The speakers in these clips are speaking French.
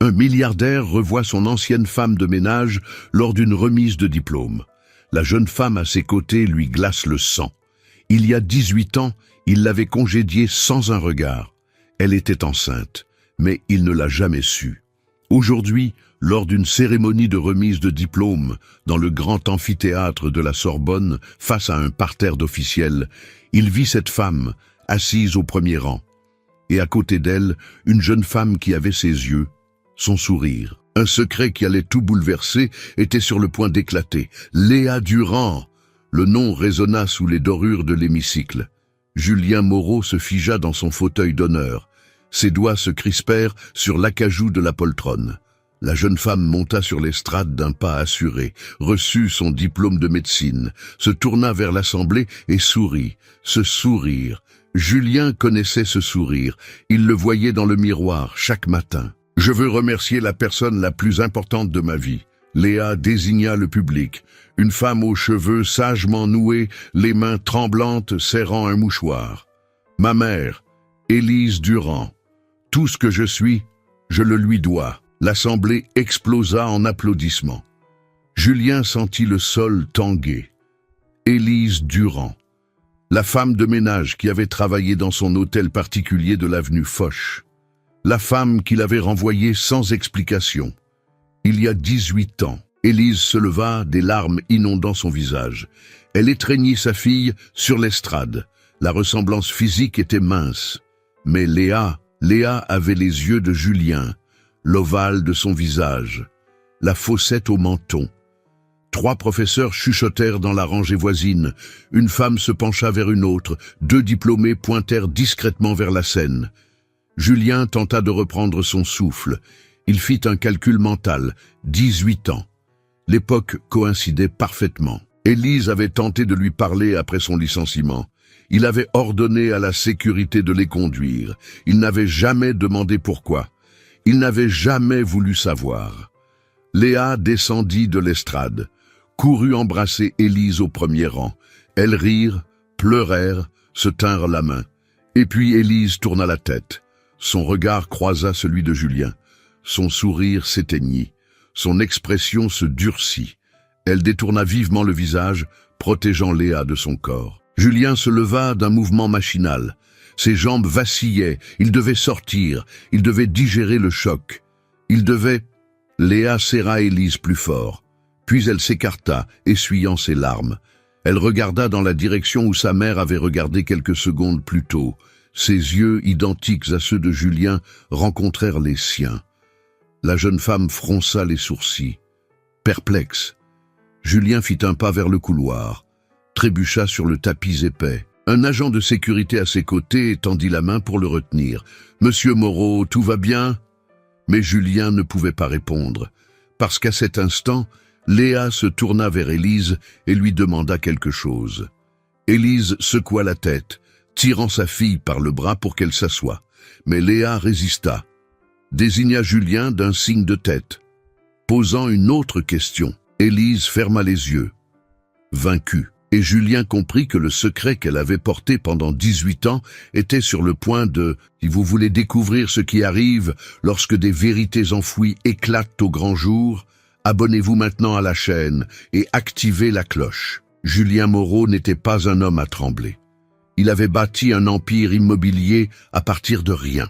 Un milliardaire revoit son ancienne femme de ménage lors d'une remise de diplôme. La jeune femme à ses côtés lui glace le sang. Il y a 18 ans, il l'avait congédiée sans un regard. Elle était enceinte, mais il ne l'a jamais su. Aujourd'hui, lors d'une cérémonie de remise de diplôme dans le grand amphithéâtre de la Sorbonne, face à un parterre d'officiels, il vit cette femme, assise au premier rang. Et à côté d'elle, une jeune femme qui avait ses yeux, son sourire. Un secret qui allait tout bouleverser était sur le point d'éclater. Léa Durand! Le nom résonna sous les dorures de l'hémicycle. Julien Moreau se figea dans son fauteuil d'honneur. Ses doigts se crispèrent sur l'acajou de la poltronne. La jeune femme monta sur l'estrade d'un pas assuré, reçut son diplôme de médecine, se tourna vers l'Assemblée et sourit. Ce sourire, Julien connaissait ce sourire. Il le voyait dans le miroir chaque matin. « Je veux remercier la personne la plus importante de ma vie. » Léa désigna le public. Une femme aux cheveux sagement noués, les mains tremblantes serrant un mouchoir. « Ma mère, Élise Durand. Tout ce que je suis, je le lui dois. » L'Assemblée explosa en applaudissements. Julien sentit le sol tanguer. Élise Durand, la femme de ménage qui avait travaillé dans son hôtel particulier de l'avenue Foch. La femme qu'il avait renvoyée sans explication. Il y a 18 ans, Élise se leva, des larmes inondant son visage. Elle étreignit sa fille sur l'estrade. La ressemblance physique était mince. Mais Léa avait les yeux de Julien, l'ovale de son visage, la fossette au menton. 3 professeurs chuchotèrent dans la rangée voisine. Une femme se pencha vers une autre. 2 diplômés pointèrent discrètement vers la scène. Julien tenta de reprendre son souffle. Il fit un calcul mental. 18 ans. L'époque coïncidait parfaitement. Élise avait tenté de lui parler après son licenciement. Il avait ordonné à la sécurité de les conduire. Il n'avait jamais demandé pourquoi. Il n'avait jamais voulu savoir. Léa descendit de l'estrade, courut embrasser Élise au premier rang. Elles rirent, pleurèrent, se tinrent la main. Et puis Élise tourna la tête. Son regard croisa celui de Julien. Son sourire s'éteignit. Son expression se durcit. Elle détourna vivement le visage, protégeant Léa de son corps. Julien se leva d'un mouvement machinal. Ses jambes vacillaient, il devait sortir, il devait digérer le choc. Il devait... Léa serra Élise plus fort. Puis elle s'écarta, essuyant ses larmes. Elle regarda dans la direction où sa mère avait regardé quelques secondes plus tôt. Ses yeux, identiques à ceux de Julien, rencontrèrent les siens. La jeune femme fronça les sourcils. Perplexe, Julien fit un pas vers le couloir, trébucha sur le tapis épais. Un agent de sécurité à ses côtés tendit la main pour le retenir. « Monsieur Moreau, tout va bien ?» Mais Julien ne pouvait pas répondre, parce qu'à cet instant, Léa se tourna vers Élise et lui demanda quelque chose. Élise secoua la tête, tirant sa fille par le bras pour qu'elle s'assoie. Mais Léa résista, désigna Julien d'un signe de tête. Posant une autre question, Élise ferma les yeux, vaincue. Et Julien comprit que le secret qu'elle avait porté pendant 18 ans était sur le point de « Si vous voulez découvrir ce qui arrive lorsque des vérités enfouies éclatent au grand jour, abonnez-vous maintenant à la chaîne et activez la cloche. » Julien Moreau n'était pas un homme à trembler. Il avait bâti un empire immobilier à partir de rien.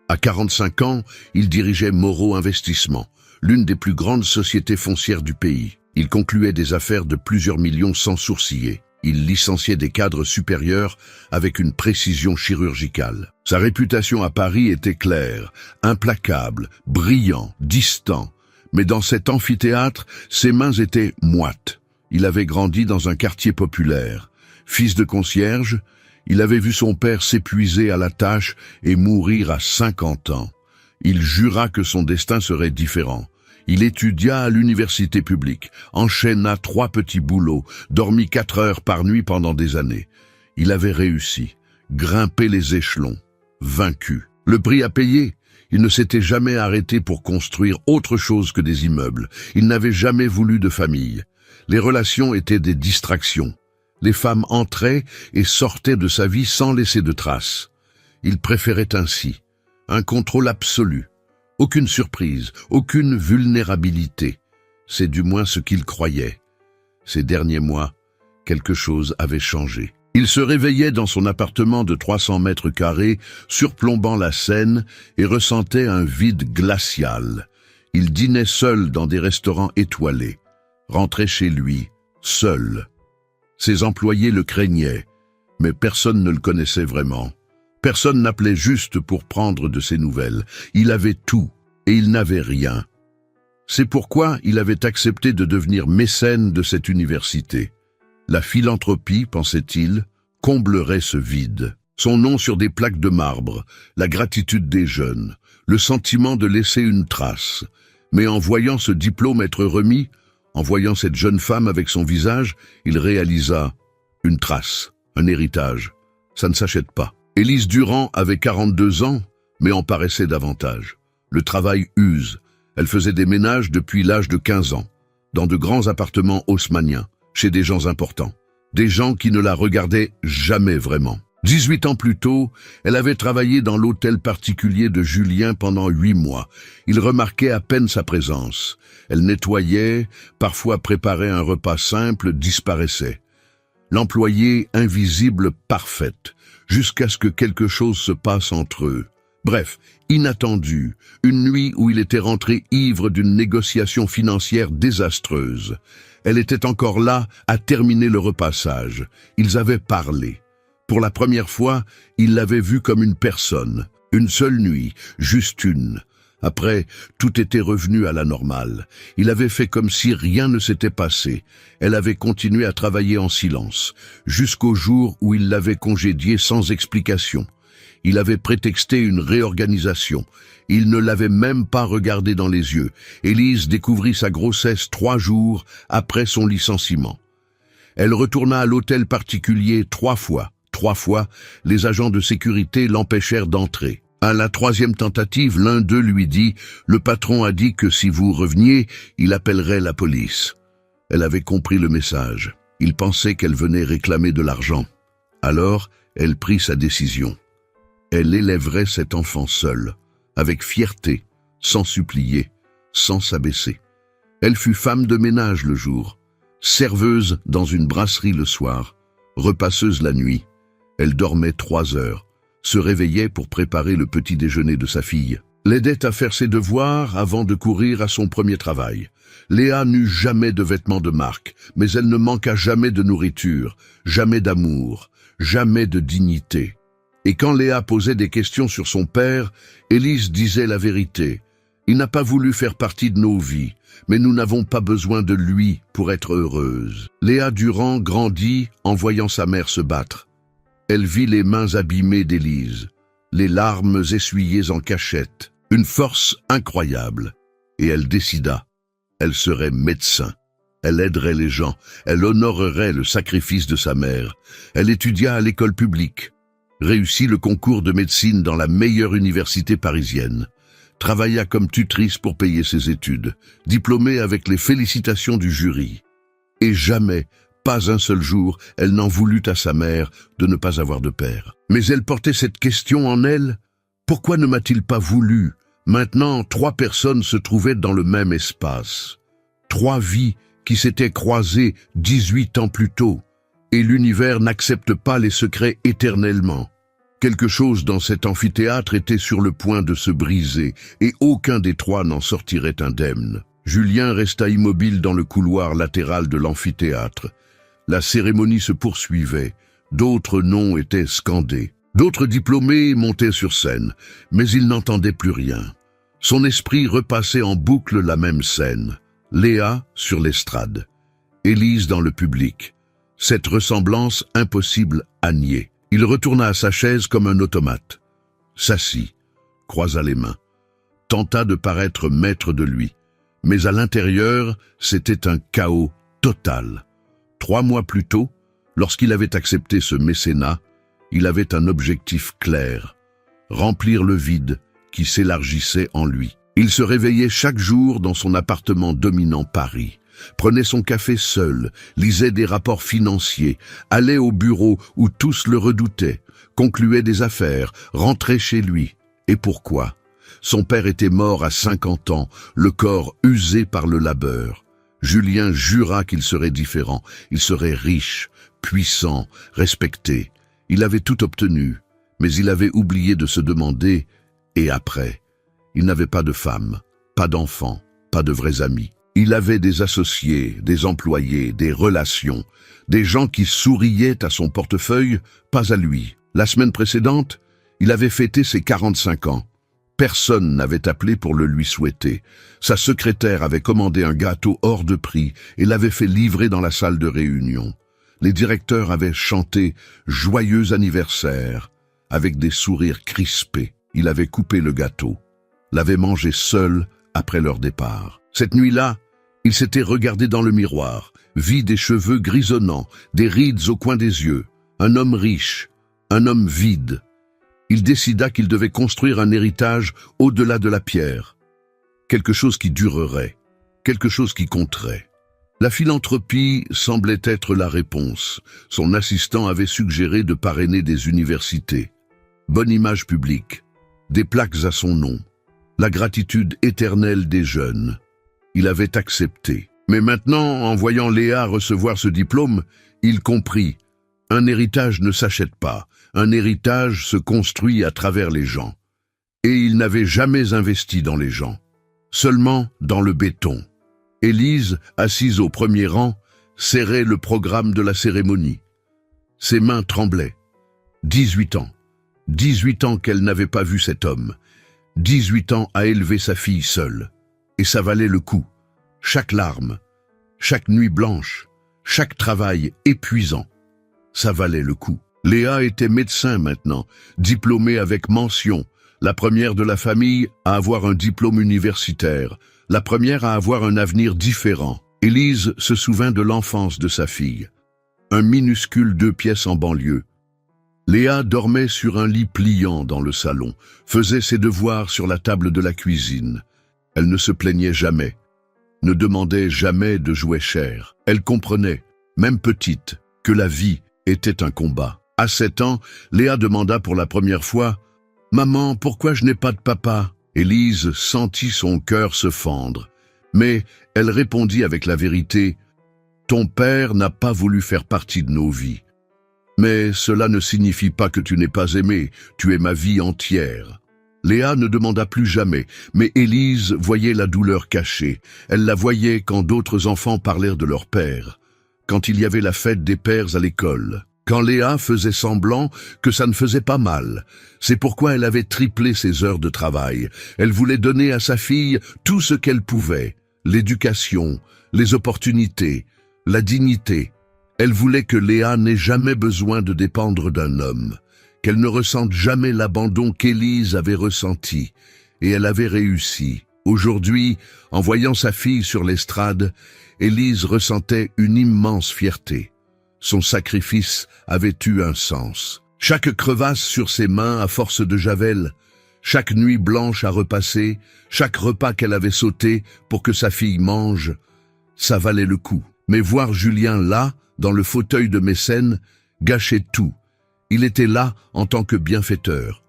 À 45 ans, il dirigeait Moreau Investissement, l'une des plus grandes sociétés foncières du pays. Il concluait des affaires de plusieurs millions sans sourciller. Il licenciait des cadres supérieurs avec une précision chirurgicale. Sa réputation à Paris était claire, implacable, brillant, distant. Mais dans cet amphithéâtre, ses mains étaient moites. Il avait grandi dans un quartier populaire. Fils de concierge, il avait vu son père s'épuiser à la tâche et mourir à 50 ans. Il jura que son destin serait différent. Il étudia à l'université publique, enchaîna 3 petits boulots, dormit 4 heures par nuit pendant des années. Il avait réussi, grimpé les échelons, vaincu. Le prix à payer, il ne s'était jamais arrêté pour construire autre chose que des immeubles. Il n'avait jamais voulu de famille. Les relations étaient des distractions. Les femmes entraient et sortaient de sa vie sans laisser de traces. Il préférait ainsi un contrôle absolu. Aucune surprise, aucune vulnérabilité. C'est du moins ce qu'il croyait. Ces derniers mois, quelque chose avait changé. Il se réveillait dans son appartement de 300 mètres carrés, surplombant la Seine, et ressentait un vide glacial. Il dînait seul dans des restaurants étoilés, rentrait chez lui, seul. Ses employés le craignaient, mais personne ne le connaissait vraiment. Personne n'appelait juste pour prendre de ses nouvelles. Il avait tout, et il n'avait rien. C'est pourquoi il avait accepté de devenir mécène de cette université. La philanthropie, pensait-il, comblerait ce vide. Son nom sur des plaques de marbre, la gratitude des jeunes, le sentiment de laisser une trace. Mais en voyant ce diplôme être remis, en voyant cette jeune femme avec son visage, il réalisa une trace, un héritage. Ça ne s'achète pas. Élise Durand avait 42 ans, mais en paraissait davantage. Le travail use. Elle faisait des ménages depuis l'âge de 15 ans, dans de grands appartements haussmanniens, chez des gens importants. Des gens qui ne la regardaient jamais vraiment. 18 ans plus tôt, elle avait travaillé dans l'hôtel particulier de Julien pendant 8 mois. Il remarquait à peine sa présence. Elle nettoyait, parfois préparait un repas simple, disparaissait. L'employée invisible parfaite, jusqu'à ce que quelque chose se passe entre eux. Bref, inattendu, une nuit où il était rentré ivre d'une négociation financière désastreuse. Elle était encore là à terminer le repassage. Ils avaient parlé. Pour la première fois, il l'avait vue comme une personne. Une seule nuit, juste une. Après, tout était revenu à la normale. Il avait fait comme si rien ne s'était passé. Elle avait continué à travailler en silence, jusqu'au jour où il l'avait congédiée sans explication. Il avait prétexté une réorganisation. Il ne l'avait même pas regardée dans les yeux. Élise découvrit sa grossesse 3 jours après son licenciement. Elle retourna à l'hôtel particulier 3 fois. 3 fois, les agents de sécurité l'empêchèrent d'entrer. À la 3e tentative, l'un d'eux lui dit « Le patron a dit que si vous reveniez, il appellerait la police. » Elle avait compris le message. Il pensait qu'elle venait réclamer de l'argent. Alors, elle prit sa décision. Elle élèverait cet enfant seule, avec fierté, sans supplier, sans s'abaisser. Elle fut femme de ménage le jour, serveuse dans une brasserie le soir, repasseuse la nuit. Elle dormait 3 heures, se réveillait pour préparer le petit déjeuner de sa fille, l'aidait à faire ses devoirs avant de courir à son premier travail. Léa n'eut jamais de vêtements de marque, mais elle ne manqua jamais de nourriture, jamais d'amour, jamais de dignité. Et quand Léa posait des questions sur son père, Élise disait la vérité. Il n'a pas voulu faire partie de nos vies, mais nous n'avons pas besoin de lui pour être heureuse. Léa Durand grandit en voyant sa mère se battre. Elle vit les mains abîmées d'Élise, les larmes essuyées en cachette, une force incroyable. Et elle décida, elle serait médecin. Elle aiderait les gens, elle honorerait le sacrifice de sa mère. Elle étudia à l'école publique, réussit le concours de médecine dans la meilleure université parisienne, travailla comme tutrice pour payer ses études, diplômée avec les félicitations du jury. Et jamais, pas un seul jour, elle n'en voulut à sa mère de ne pas avoir de père. Mais elle portait cette question en elle. Pourquoi ne m'a-t-il pas voulu? Maintenant, 3 personnes se trouvaient dans le même espace. 3 vies qui s'étaient croisées 18 ans plus tôt. Et l'univers n'accepte pas les secrets éternellement. Quelque chose dans cet amphithéâtre était sur le point de se briser, et aucun des 3 n'en sortirait indemne. Julien resta immobile dans le couloir latéral de l'amphithéâtre. La cérémonie se poursuivait, d'autres noms étaient scandés. D'autres diplômés montaient sur scène, mais il n'entendait plus rien. Son esprit repassait en boucle la même scène. Léa sur l'estrade, Élise dans le public. Cette ressemblance impossible à nier. Il retourna à sa chaise comme un automate, s'assit, croisa les mains, tenta de paraître maître de lui. Mais à l'intérieur, c'était un chaos total. 3 mois plus tôt, lorsqu'il avait accepté ce mécénat, il avait un objectif clair, remplir le vide qui s'élargissait en lui. Il se réveillait chaque jour dans son appartement dominant Paris, prenait son café seul, lisait des rapports financiers, allait au bureau où tous le redoutaient, concluait des affaires, rentrait chez lui. Et pourquoi? Son père était mort à 50 ans, le corps usé par le labeur. Julien jura qu'il serait différent, il serait riche, puissant, respecté. Il avait tout obtenu, mais il avait oublié de se demander « et après ?» Il n'avait pas de femme, pas d'enfants, pas de vrais amis. Il avait des associés, des employés, des relations, des gens qui souriaient à son portefeuille, pas à lui. La semaine précédente, il avait fêté ses 45 ans. Personne n'avait appelé pour le lui souhaiter. Sa secrétaire avait commandé un gâteau hors de prix et l'avait fait livrer dans la salle de réunion. Les directeurs avaient chanté « Joyeux anniversaire » avec des sourires crispés. Il avait coupé le gâteau, l'avait mangé seul après leur départ. Cette nuit-là, il s'était regardé dans le miroir, vit des cheveux grisonnants, des rides au coin des yeux, un homme riche, un homme vide. Il décida qu'il devait construire un héritage au-delà de la pierre, quelque chose qui durerait, quelque chose qui compterait. La philanthropie semblait être la réponse. Son assistant avait suggéré de parrainer des universités. Bonne image publique, des plaques à son nom, la gratitude éternelle des jeunes. Il avait accepté. Mais maintenant, en voyant Léa recevoir ce diplôme, il comprit. Un héritage ne s'achète pas, un héritage se construit à travers les gens. Et il n'avait jamais investi dans les gens, seulement dans le béton. Élise, assise au premier rang, serrait le programme de la cérémonie. Ses mains tremblaient. 18 ans. 18 ans qu'elle n'avait pas vu cet homme. 18 ans à élever sa fille seule. Et ça valait le coup. Chaque larme, chaque nuit blanche, chaque travail épuisant. Ça valait le coup. Léa était médecin maintenant, diplômée avec mention, la première de la famille à avoir un diplôme universitaire, la première à avoir un avenir différent. Élise se souvint de l'enfance de sa fille. Un minuscule 2 pièces en banlieue. Léa dormait sur un lit pliant dans le salon, faisait ses devoirs sur la table de la cuisine. Elle ne se plaignait jamais, ne demandait jamais de jouets chers. Elle comprenait, même petite, que la vie était un combat. À 7 ans, Léa demanda pour la première fois « Maman, pourquoi je n'ai pas de papa ?» Élise sentit son cœur se fendre, mais elle répondit avec la vérité « Ton père n'a pas voulu faire partie de nos vies. Mais cela ne signifie pas que tu n'es pas aimé, tu es ma vie entière. » Léa ne demanda plus jamais, mais Élise voyait la douleur cachée. Elle la voyait quand d'autres enfants parlèrent de leur père, quand il y avait la fête des pères à l'école, quand Léa faisait semblant que ça ne faisait pas mal. C'est pourquoi elle avait triplé ses heures de travail. Elle voulait donner à sa fille tout ce qu'elle pouvait, l'éducation, les opportunités, la dignité. Elle voulait que Léa n'ait jamais besoin de dépendre d'un homme, qu'elle ne ressente jamais l'abandon qu'Élise avait ressenti, et elle avait réussi. Aujourd'hui, en voyant sa fille sur l'estrade, Élise ressentait une immense fierté. Son sacrifice avait eu un sens. Chaque crevasse sur ses mains à force de javel, chaque nuit blanche à repasser, chaque repas qu'elle avait sauté pour que sa fille mange, ça valait le coup. Mais voir Julien là, dans le fauteuil de mécène, gâchait tout. Il était là en tant que bienfaiteur,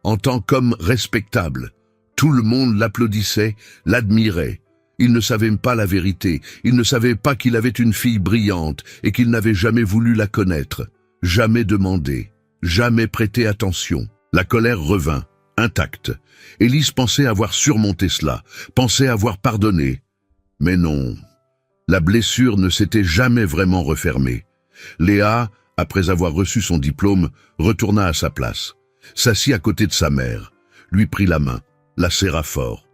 en tant qu'homme respectable. Tout le monde l'applaudissait, l'admirait. Il ne savait pas la vérité, il ne savait pas qu'il avait une fille brillante et qu'il n'avait jamais voulu la connaître, jamais demandé, jamais prêté attention. La colère revint, intacte. Élise pensait avoir surmonté cela, pensait avoir pardonné. Mais non, la blessure ne s'était jamais vraiment refermée. Léa, après avoir reçu son diplôme, retourna à sa place, s'assit à côté de sa mère, lui prit la main, la serra fort.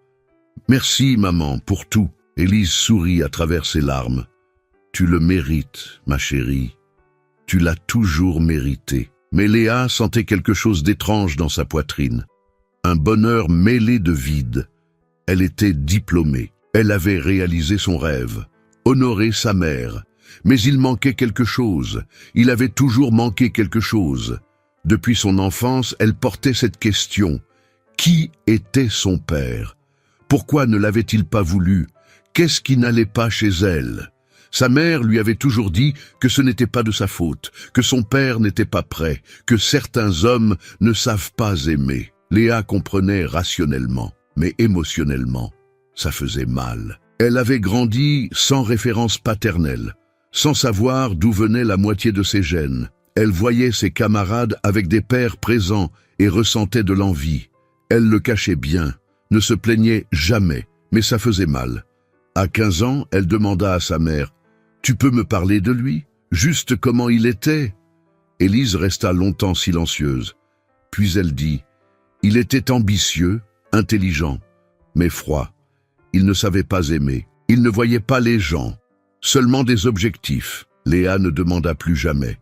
« Merci, maman, pour tout. » Élise sourit à travers ses larmes. « Tu le mérites, ma chérie. Tu l'as toujours mérité. » Mais Léa sentait quelque chose d'étrange dans sa poitrine. Un bonheur mêlé de vide. Elle était diplômée. Elle avait réalisé son rêve, honoré sa mère. Mais il manquait quelque chose. Il avait toujours manqué quelque chose. Depuis son enfance, elle portait cette question. Qui était son père ? Pourquoi ne l'avait-il pas voulu? Qu'est-ce qui n'allait pas chez elle? Sa mère lui avait toujours dit que ce n'était pas de sa faute, que son père n'était pas prêt, que certains hommes ne savent pas aimer. Léa comprenait rationnellement. mais émotionnellement, ça faisait mal. Elle avait grandi sans référence paternelle, sans savoir d'où venait la moitié de ses gènes. Elle voyait ses camarades avec des pères présents et ressentait de l'envie. Elle le cachait bien, ne se plaignait jamais, mais ça faisait mal. À 15 ans, elle demanda à sa mère « Tu peux me parler de lui? Juste comment il était ?» Élise resta longtemps silencieuse. Puis elle dit « Il était ambitieux, intelligent, mais froid. Il ne savait pas aimer. Il ne voyait pas les gens, seulement des objectifs. » Léa ne demanda plus jamais.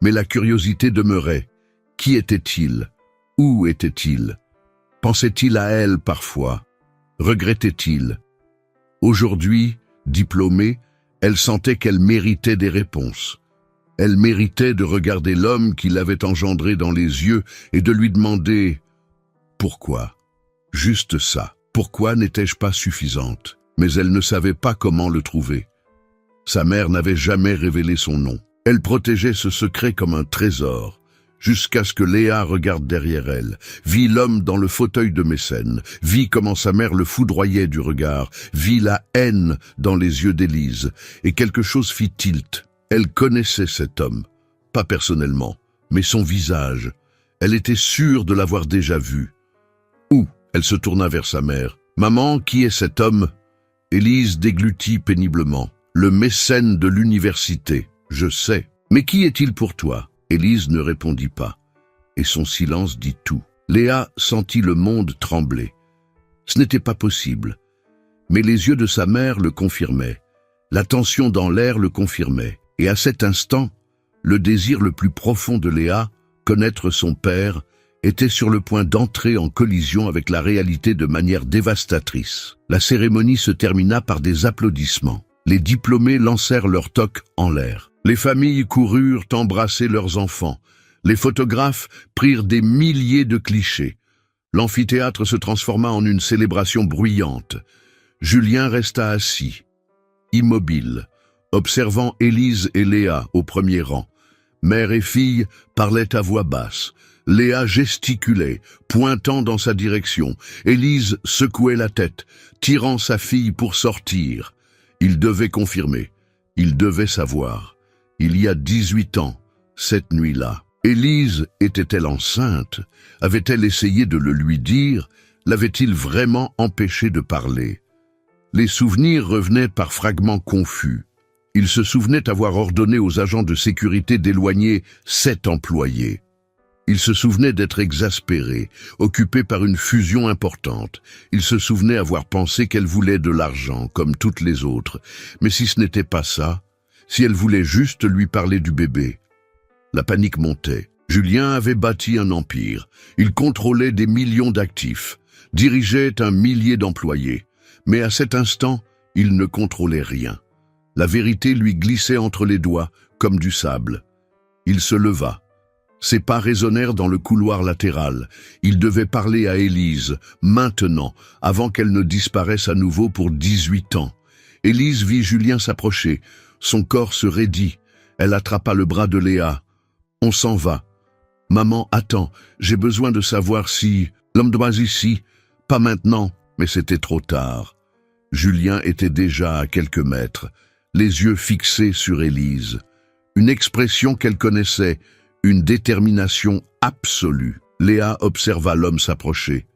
Mais la curiosité demeurait. Qui était-il? Où était-il? Pensait-il à elle parfois? Regrettait-il? Aujourd'hui, diplômée, elle sentait qu'elle méritait des réponses. Elle méritait de regarder l'homme qui l'avait engendré dans les yeux et de lui demander « Pourquoi ?» Juste ça. Pourquoi n'étais-je pas suffisante? Mais elle ne savait pas comment le trouver. Sa mère n'avait jamais révélé son nom. Elle protégeait ce secret comme un trésor, jusqu'à ce que Léa regarde derrière elle, vit l'homme dans le fauteuil de mécène, vit comment sa mère le foudroyait du regard, vit la haine dans les yeux d'Élise, et quelque chose fit tilt. Elle connaissait cet homme, pas personnellement, mais son visage. Elle était sûre de l'avoir déjà vu. Où? Elle se tourna vers sa mère. « Maman, qui est cet homme ?» Élise déglutit péniblement. « Le mécène de l'université. Je sais. Mais qui est-il pour toi ?» Élise ne répondit pas, et son silence dit tout. Léa sentit le monde trembler. Ce n'était pas possible. Mais les yeux de sa mère le confirmaient. La tension dans l'air le confirmait. Et à cet instant, le désir le plus profond de Léa, connaître son père, était sur le point d'entrer en collision avec la réalité de manière dévastatrice. La cérémonie se termina par des applaudissements. Les diplômés lancèrent leurs toques en l'air. Les familles coururent embrasser leurs enfants. Les photographes prirent des milliers de clichés. L'amphithéâtre se transforma en une célébration bruyante. Julien resta assis, immobile, observant Élise et Léa au premier rang. Mère et fille parlaient à voix basse. Léa gesticulait, pointant dans sa direction. Élise secouait la tête, tirant sa fille pour sortir. Il devait confirmer. Il devait savoir. Il y a 18 ans, cette nuit-là. Élise était-elle enceinte? Avait-elle essayé de le lui dire? L'avait-il vraiment empêché de parler? Les souvenirs revenaient par fragments confus. Il se souvenait avoir ordonné aux agents de sécurité d'éloigner 7 employés. Il se souvenait d'être exaspéré, occupé par une fusion importante. Il se souvenait avoir pensé qu'elle voulait de l'argent, comme toutes les autres. Mais si ce n'était pas ça, si elle voulait juste lui parler du bébé. La panique montait. Julien avait bâti un empire. Il contrôlait des millions d'actifs, dirigeait un millier d'employés. Mais à cet instant, il ne contrôlait rien. La vérité lui glissait entre les doigts, comme du sable. Il se leva. Ses pas résonnèrent dans le couloir latéral. Il devait parler à Élise, maintenant, avant qu'elle ne disparaisse à nouveau pour 18 ans. Élise vit Julien s'approcher. Son corps se raidit. Elle attrapa le bras de Léa. « On s'en va. Maman, attends, j'ai besoin de savoir si... L'homme doit ici. Pas maintenant. » Mais c'était trop tard. Julien était déjà à quelques mètres, les yeux fixés sur Élise. Une expression qu'elle connaissait, une détermination absolue. Léa observa l'homme s'approcher.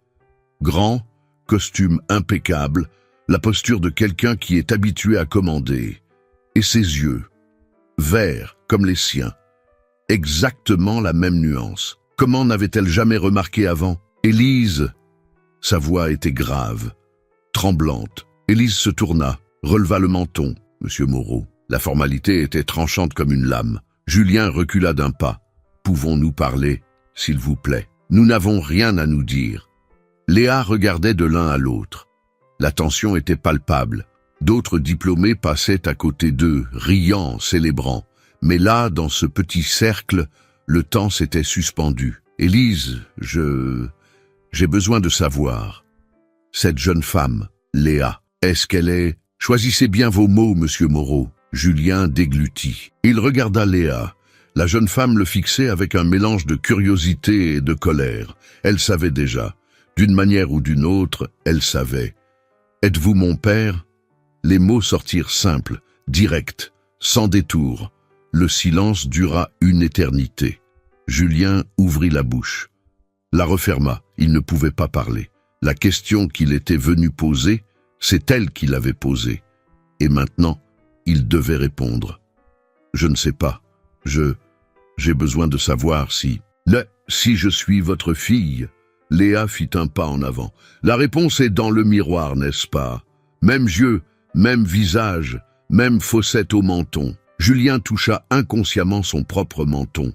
Grand, costume impeccable, la posture de quelqu'un qui est habitué à commander. Et ses yeux, verts comme les siens. Exactement la même nuance. Comment n'avait-elle jamais remarqué avant? Élise, sa voix était grave, tremblante. Élise se tourna, releva le menton. « Monsieur Moreau ». La formalité était tranchante comme une lame. Julien recula d'un pas. « Pouvons-nous parler, s'il vous plaît? Nous n'avons rien à nous dire. » Léa regardait de l'un à l'autre. La tension était palpable. D'autres diplômés passaient à côté d'eux, riant, célébrant. Mais là, dans ce petit cercle, le temps s'était suspendu. « Élise, j'ai besoin de savoir. Cette jeune femme, Léa, est-ce qu'elle est... » « Choisissez bien vos mots, monsieur Moreau. » Julien déglutit. Il regarda Léa. La jeune femme le fixait avec un mélange de curiosité et de colère. Elle savait déjà. D'une manière ou d'une autre, elle savait. « Êtes-vous mon père ?» Les mots sortirent simples, directs, sans détour. Le silence dura une éternité. Julien ouvrit la bouche, la referma, il ne pouvait pas parler. La question qu'il était venu poser, c'est elle qui l'avait posée. Et maintenant, il devait répondre. « Je ne sais pas. J'ai besoin de savoir si... » « Si je suis votre fille ?» Léa fit un pas en avant. « La réponse est dans le miroir, n'est-ce pas? Même yeux, même visage, même fossette au menton. » Julien toucha inconsciemment son propre menton.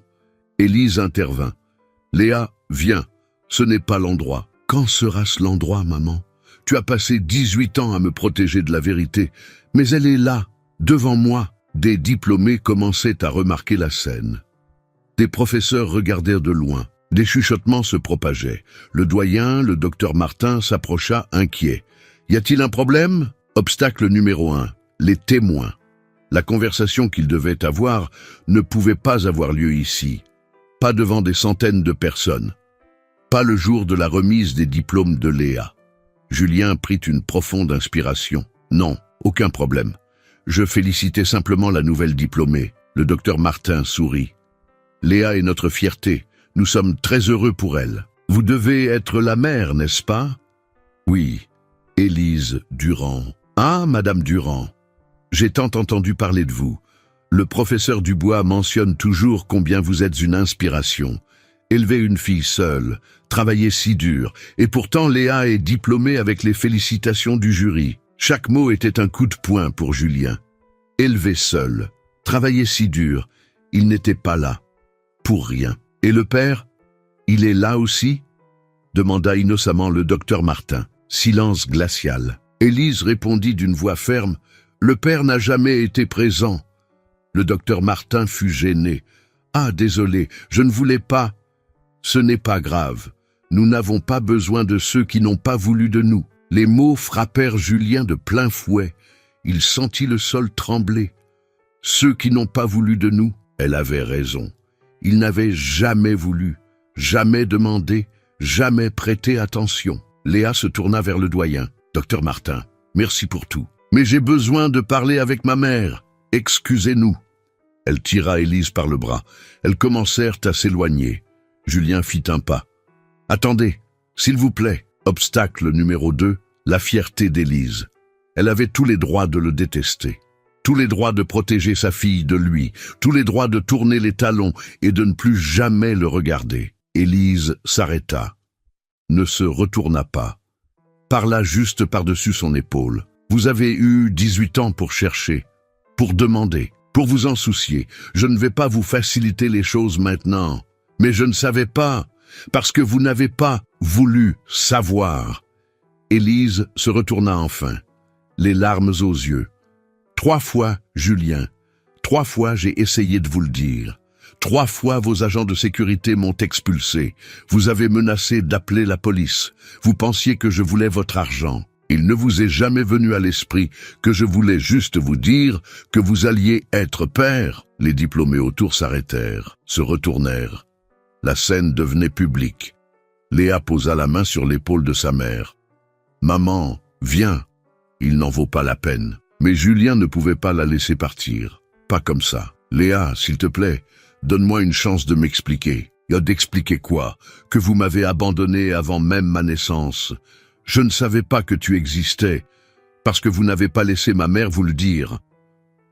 Élise intervint. « Léa, viens, ce n'est pas l'endroit. »« Quand sera-ce l'endroit, maman? Tu as passé 18 ans à me protéger de la vérité, mais elle est là, devant moi. » Des diplômés commençaient à remarquer la scène. Des professeurs regardèrent de loin. Des chuchotements se propageaient. Le doyen, le docteur Martin, s'approcha inquiet. « Y a-t-il un problème ?» Obstacle numéro 1. Les témoins. La conversation qu'ils devaient avoir ne pouvait pas avoir lieu ici. Pas devant des centaines de personnes. Pas le jour de la remise des diplômes de Léa. Julien prit une profonde inspiration. « Non, aucun problème. Je félicitais simplement la nouvelle diplômée. » Le docteur Martin sourit. « Léa est notre fierté. Nous sommes très heureux pour elle. Vous devez être la mère, n'est-ce pas? » « Oui, Élise Durand. »« Ah, Madame Durand, j'ai tant entendu parler de vous. Le professeur Dubois mentionne toujours combien vous êtes une inspiration. Élever une fille seule, travailler si dur, et pourtant Léa est diplômée avec les félicitations du jury. » Chaque mot était un coup de poing pour Julien. Élever seul, travailler si dur, il n'était pas là. Pour rien. « Et le père, il est là aussi ?» demanda innocemment le docteur Martin. Silence glacial. Élise répondit d'une voix ferme. « Le père n'a jamais été présent. » Le docteur Martin fut gêné. « Ah, désolé, je ne voulais pas. »« Ce n'est pas grave. Nous n'avons pas besoin de ceux qui n'ont pas voulu de nous. » Les mots frappèrent Julien de plein fouet. Il sentit le sol trembler. « Ceux qui n'ont pas voulu de nous ?» Elle avait raison. Ils n'avaient jamais voulu, jamais demandé, jamais prêté attention. Léa se tourna vers le doyen. « Docteur Martin, merci pour tout. Mais j'ai besoin de parler avec ma mère. Excusez-nous. » Elle tira Élise par le bras. Elles commencèrent à s'éloigner. Julien fit un pas. « Attendez, s'il vous plaît. » Obstacle numéro 2, la fierté d'Élise. Elle avait tous les droits de le détester. Tous les droits de protéger sa fille de lui, tous les droits de tourner les talons et de ne plus jamais le regarder. Élise s'arrêta, ne se retourna pas, parla juste par-dessus son épaule. « Vous avez eu 18 ans pour chercher, pour demander, pour vous en soucier. Je ne vais pas vous faciliter les choses maintenant, mais je ne savais pas, parce que vous n'avez pas voulu savoir. » Élise se retourna enfin, les larmes aux yeux. 3 fois, Julien, 3 fois j'ai essayé de vous le dire. 3 fois vos agents de sécurité m'ont expulsé. Vous avez menacé d'appeler la police. Vous pensiez que je voulais votre argent. Il ne vous est jamais venu à l'esprit que je voulais juste vous dire que vous alliez être père. Les diplômés autour s'arrêtèrent, se retournèrent. La scène devenait publique. Léa posa la main sur l'épaule de sa mère. « Maman, viens. Il n'en vaut pas la peine. » Mais Julien ne pouvait pas la laisser partir. Pas comme ça. « Léa, s'il te plaît, donne-moi une chance de m'expliquer. » « D'expliquer quoi? Que vous m'avez abandonné avant même ma naissance. Je ne savais pas que tu existais, parce que vous n'avez pas laissé ma mère vous le dire. »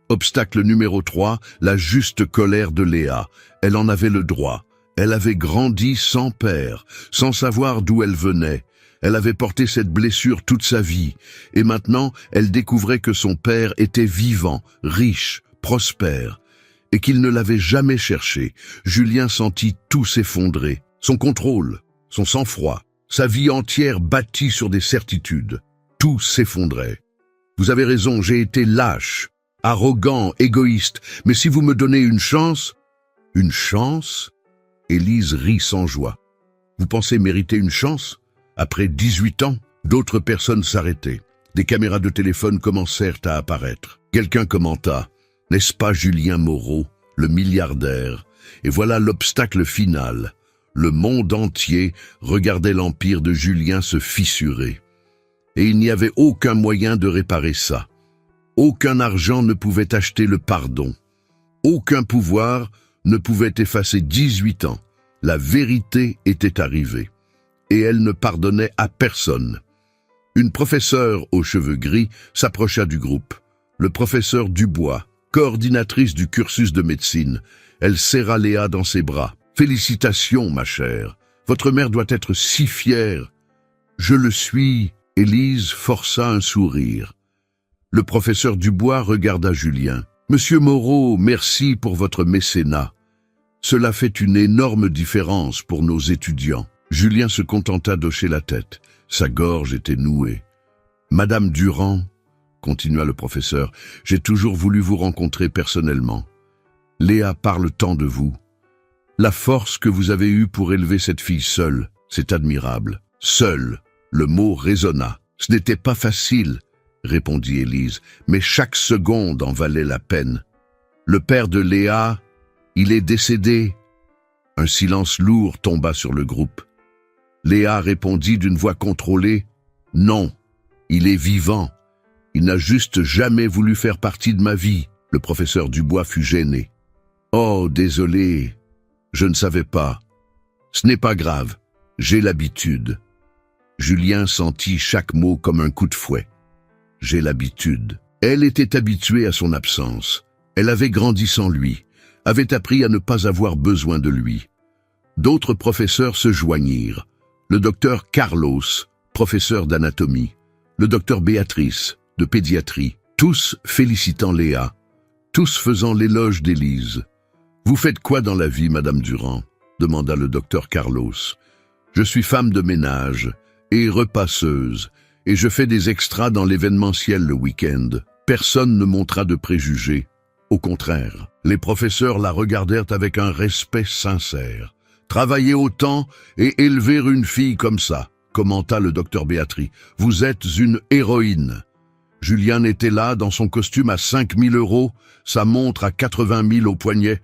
Obstacle numéro 3, la juste colère de Léa. Elle en avait le droit. Elle avait grandi sans père, sans savoir d'où elle venait. Elle avait porté cette blessure toute sa vie, et maintenant elle découvrait que son père était vivant, riche, prospère, et qu'il ne l'avait jamais cherché. Julien sentit tout s'effondrer, son contrôle, son sang-froid, sa vie entière bâtie sur des certitudes. Tout s'effondrait. « Vous avez raison, j'ai été lâche, arrogant, égoïste, mais si vous me donnez une chance... » « Une chance ?» Élise rit sans joie. « Vous pensez mériter une chance ?» Après 18 ans, d'autres personnes s'arrêtaient. Des caméras de téléphone commencèrent à apparaître. Quelqu'un commenta « N'est-ce pas Julien Moreau, le milliardaire ?» Et voilà l'obstacle final. Le monde entier regardait l'empire de Julien se fissurer. Et il n'y avait aucun moyen de réparer ça. Aucun argent ne pouvait acheter le pardon. Aucun pouvoir ne pouvait effacer 18 ans. La vérité était arrivée. Et elle ne pardonnait à personne. Une professeure aux cheveux gris s'approcha du groupe. Le professeur Dubois, coordinatrice du cursus de médecine. Elle serra Léa dans ses bras. « Félicitations, ma chère. Votre mère doit être si fière. »« Je le suis. » Élise força un sourire. Le professeur Dubois regarda Julien. « Monsieur Moreau, merci pour votre mécénat. Cela fait une énorme différence pour nos étudiants. » Julien se contenta d'hocher la tête. Sa gorge était nouée. « Madame Durand, » continua le professeur, « j'ai toujours voulu vous rencontrer personnellement. Léa parle tant de vous. La force que vous avez eue pour élever cette fille seule, c'est admirable. Seule, le mot résonna. Ce n'était pas facile, répondit Élise, mais chaque seconde en valait la peine. Le père de Léa, il est décédé. Un silence lourd tomba sur le groupe. Léa répondit d'une voix contrôlée, « Non, il est vivant. Il n'a juste jamais voulu faire partie de ma vie. » Le professeur Dubois fut gêné. « Oh, désolé, je ne savais pas. Ce n'est pas grave, j'ai l'habitude. » Julien sentit chaque mot comme un coup de fouet. « J'ai l'habitude. » Elle était habituée à son absence. Elle avait grandi sans lui, avait appris à ne pas avoir besoin de lui. D'autres professeurs se joignirent. Le docteur Carlos, professeur d'anatomie, le docteur Béatrice, de pédiatrie, tous félicitant Léa, tous faisant l'éloge d'Élise. « Vous faites quoi dans la vie, Madame Durand ?» demanda le docteur Carlos. « Je suis femme de ménage et repasseuse, et je fais des extras dans l'événementiel le week-end. Personne ne montra de préjugés. Au contraire, les professeurs la regardèrent avec un respect sincère. « Travailler autant et élever une fille comme ça, » commenta le docteur Béatrice. « Vous êtes une héroïne. » Julien était là, dans son costume à 5 000 €, sa montre à 80 000 au poignet,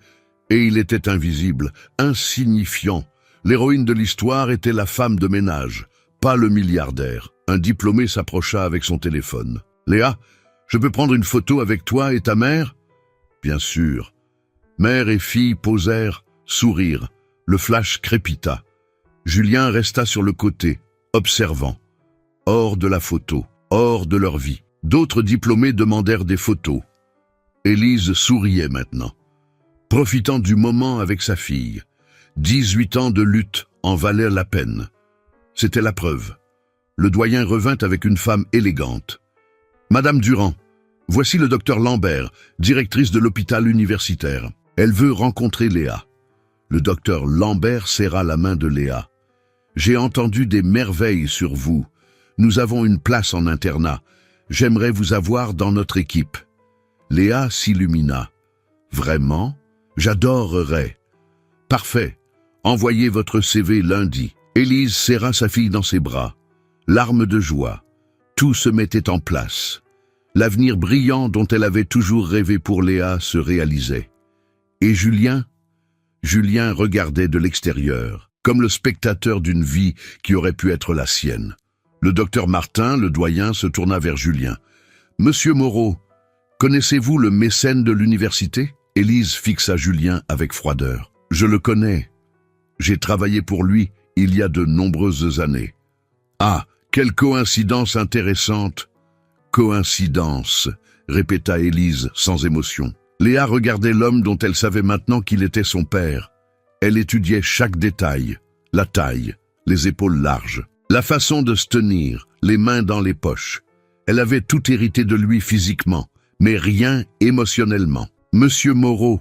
et il était invisible, insignifiant. L'héroïne de l'histoire était la femme de ménage, pas le milliardaire. Un diplômé s'approcha avec son téléphone. « Léa, je peux prendre une photo avec toi et ta mère ?» « Bien sûr. » Mère et fille posèrent, sourire. Le flash crépita. Julien resta sur le côté, observant. Hors de la photo, hors de leur vie. D'autres diplômés demandèrent des photos. Élise souriait maintenant, profitant du moment avec sa fille. 18 ans de lutte en valaient la peine. C'était la preuve. Le doyen revint avec une femme élégante. « Madame Durand, voici le docteur Lambert, directrice de l'hôpital universitaire. Elle veut rencontrer Léa. » Le docteur Lambert serra la main de Léa. « J'ai entendu des merveilles sur vous. Nous avons une place en internat. J'aimerais vous avoir dans notre équipe. » Léa s'illumina. « Vraiment? J'adorerais. »« Parfait. Envoyez votre CV lundi. » Élise serra sa fille dans ses bras. Larmes de joie. Tout se mettait en place. L'avenir brillant dont elle avait toujours rêvé pour Léa se réalisait. Et Julien? Julien regardait de l'extérieur, comme le spectateur d'une vie qui aurait pu être la sienne. Le docteur Martin, le doyen, se tourna vers Julien. « Monsieur Moreau, connaissez-vous le mécène de l'université ?» Élise fixa Julien avec froideur. « Je le connais. J'ai travaillé pour lui il y a de nombreuses années. »« Ah, quelle coïncidence intéressante !»« Coïncidence !» répéta Élise sans émotion. Léa regardait l'homme dont elle savait maintenant qu'il était son père. Elle étudiait chaque détail, la taille, les épaules larges, la façon de se tenir, les mains dans les poches. Elle avait tout hérité de lui physiquement, mais rien émotionnellement. « Monsieur Moreau, »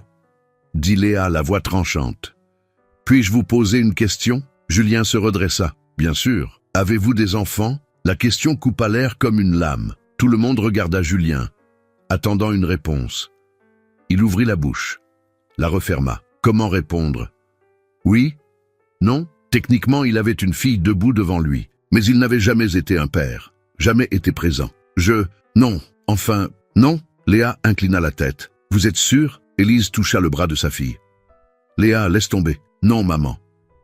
dit Léa, la voix tranchante. « Puis-je vous poser une question ?» Julien se redressa. « Bien sûr. Avez-vous des enfants ?» La question coupa l'air comme une lame. Tout le monde regarda Julien, attendant une réponse. Il ouvrit la bouche, la referma. Comment répondre? Oui? Non? Techniquement, il avait une fille debout devant lui, mais il n'avait jamais été un père, jamais été présent. Non, enfin, non? Léa inclina la tête. Vous êtes sûre? Élise toucha le bras de sa fille. Léa, laisse tomber. Non, maman.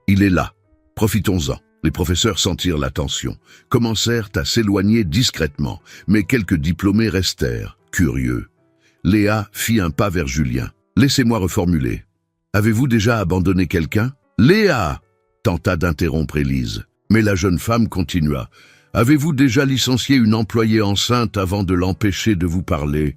Il est là. Profitons-en. Les professeurs sentirent la tension, commencèrent à s'éloigner discrètement, mais quelques diplômés restèrent, curieux. Léa fit un pas vers Julien. « Laissez-moi reformuler. Avez-vous déjà abandonné quelqu'un ?»« Léa !» tenta d'interrompre Élise. Mais la jeune femme continua. « Avez-vous déjà licencié une employée enceinte avant de l'empêcher de vous parler ?»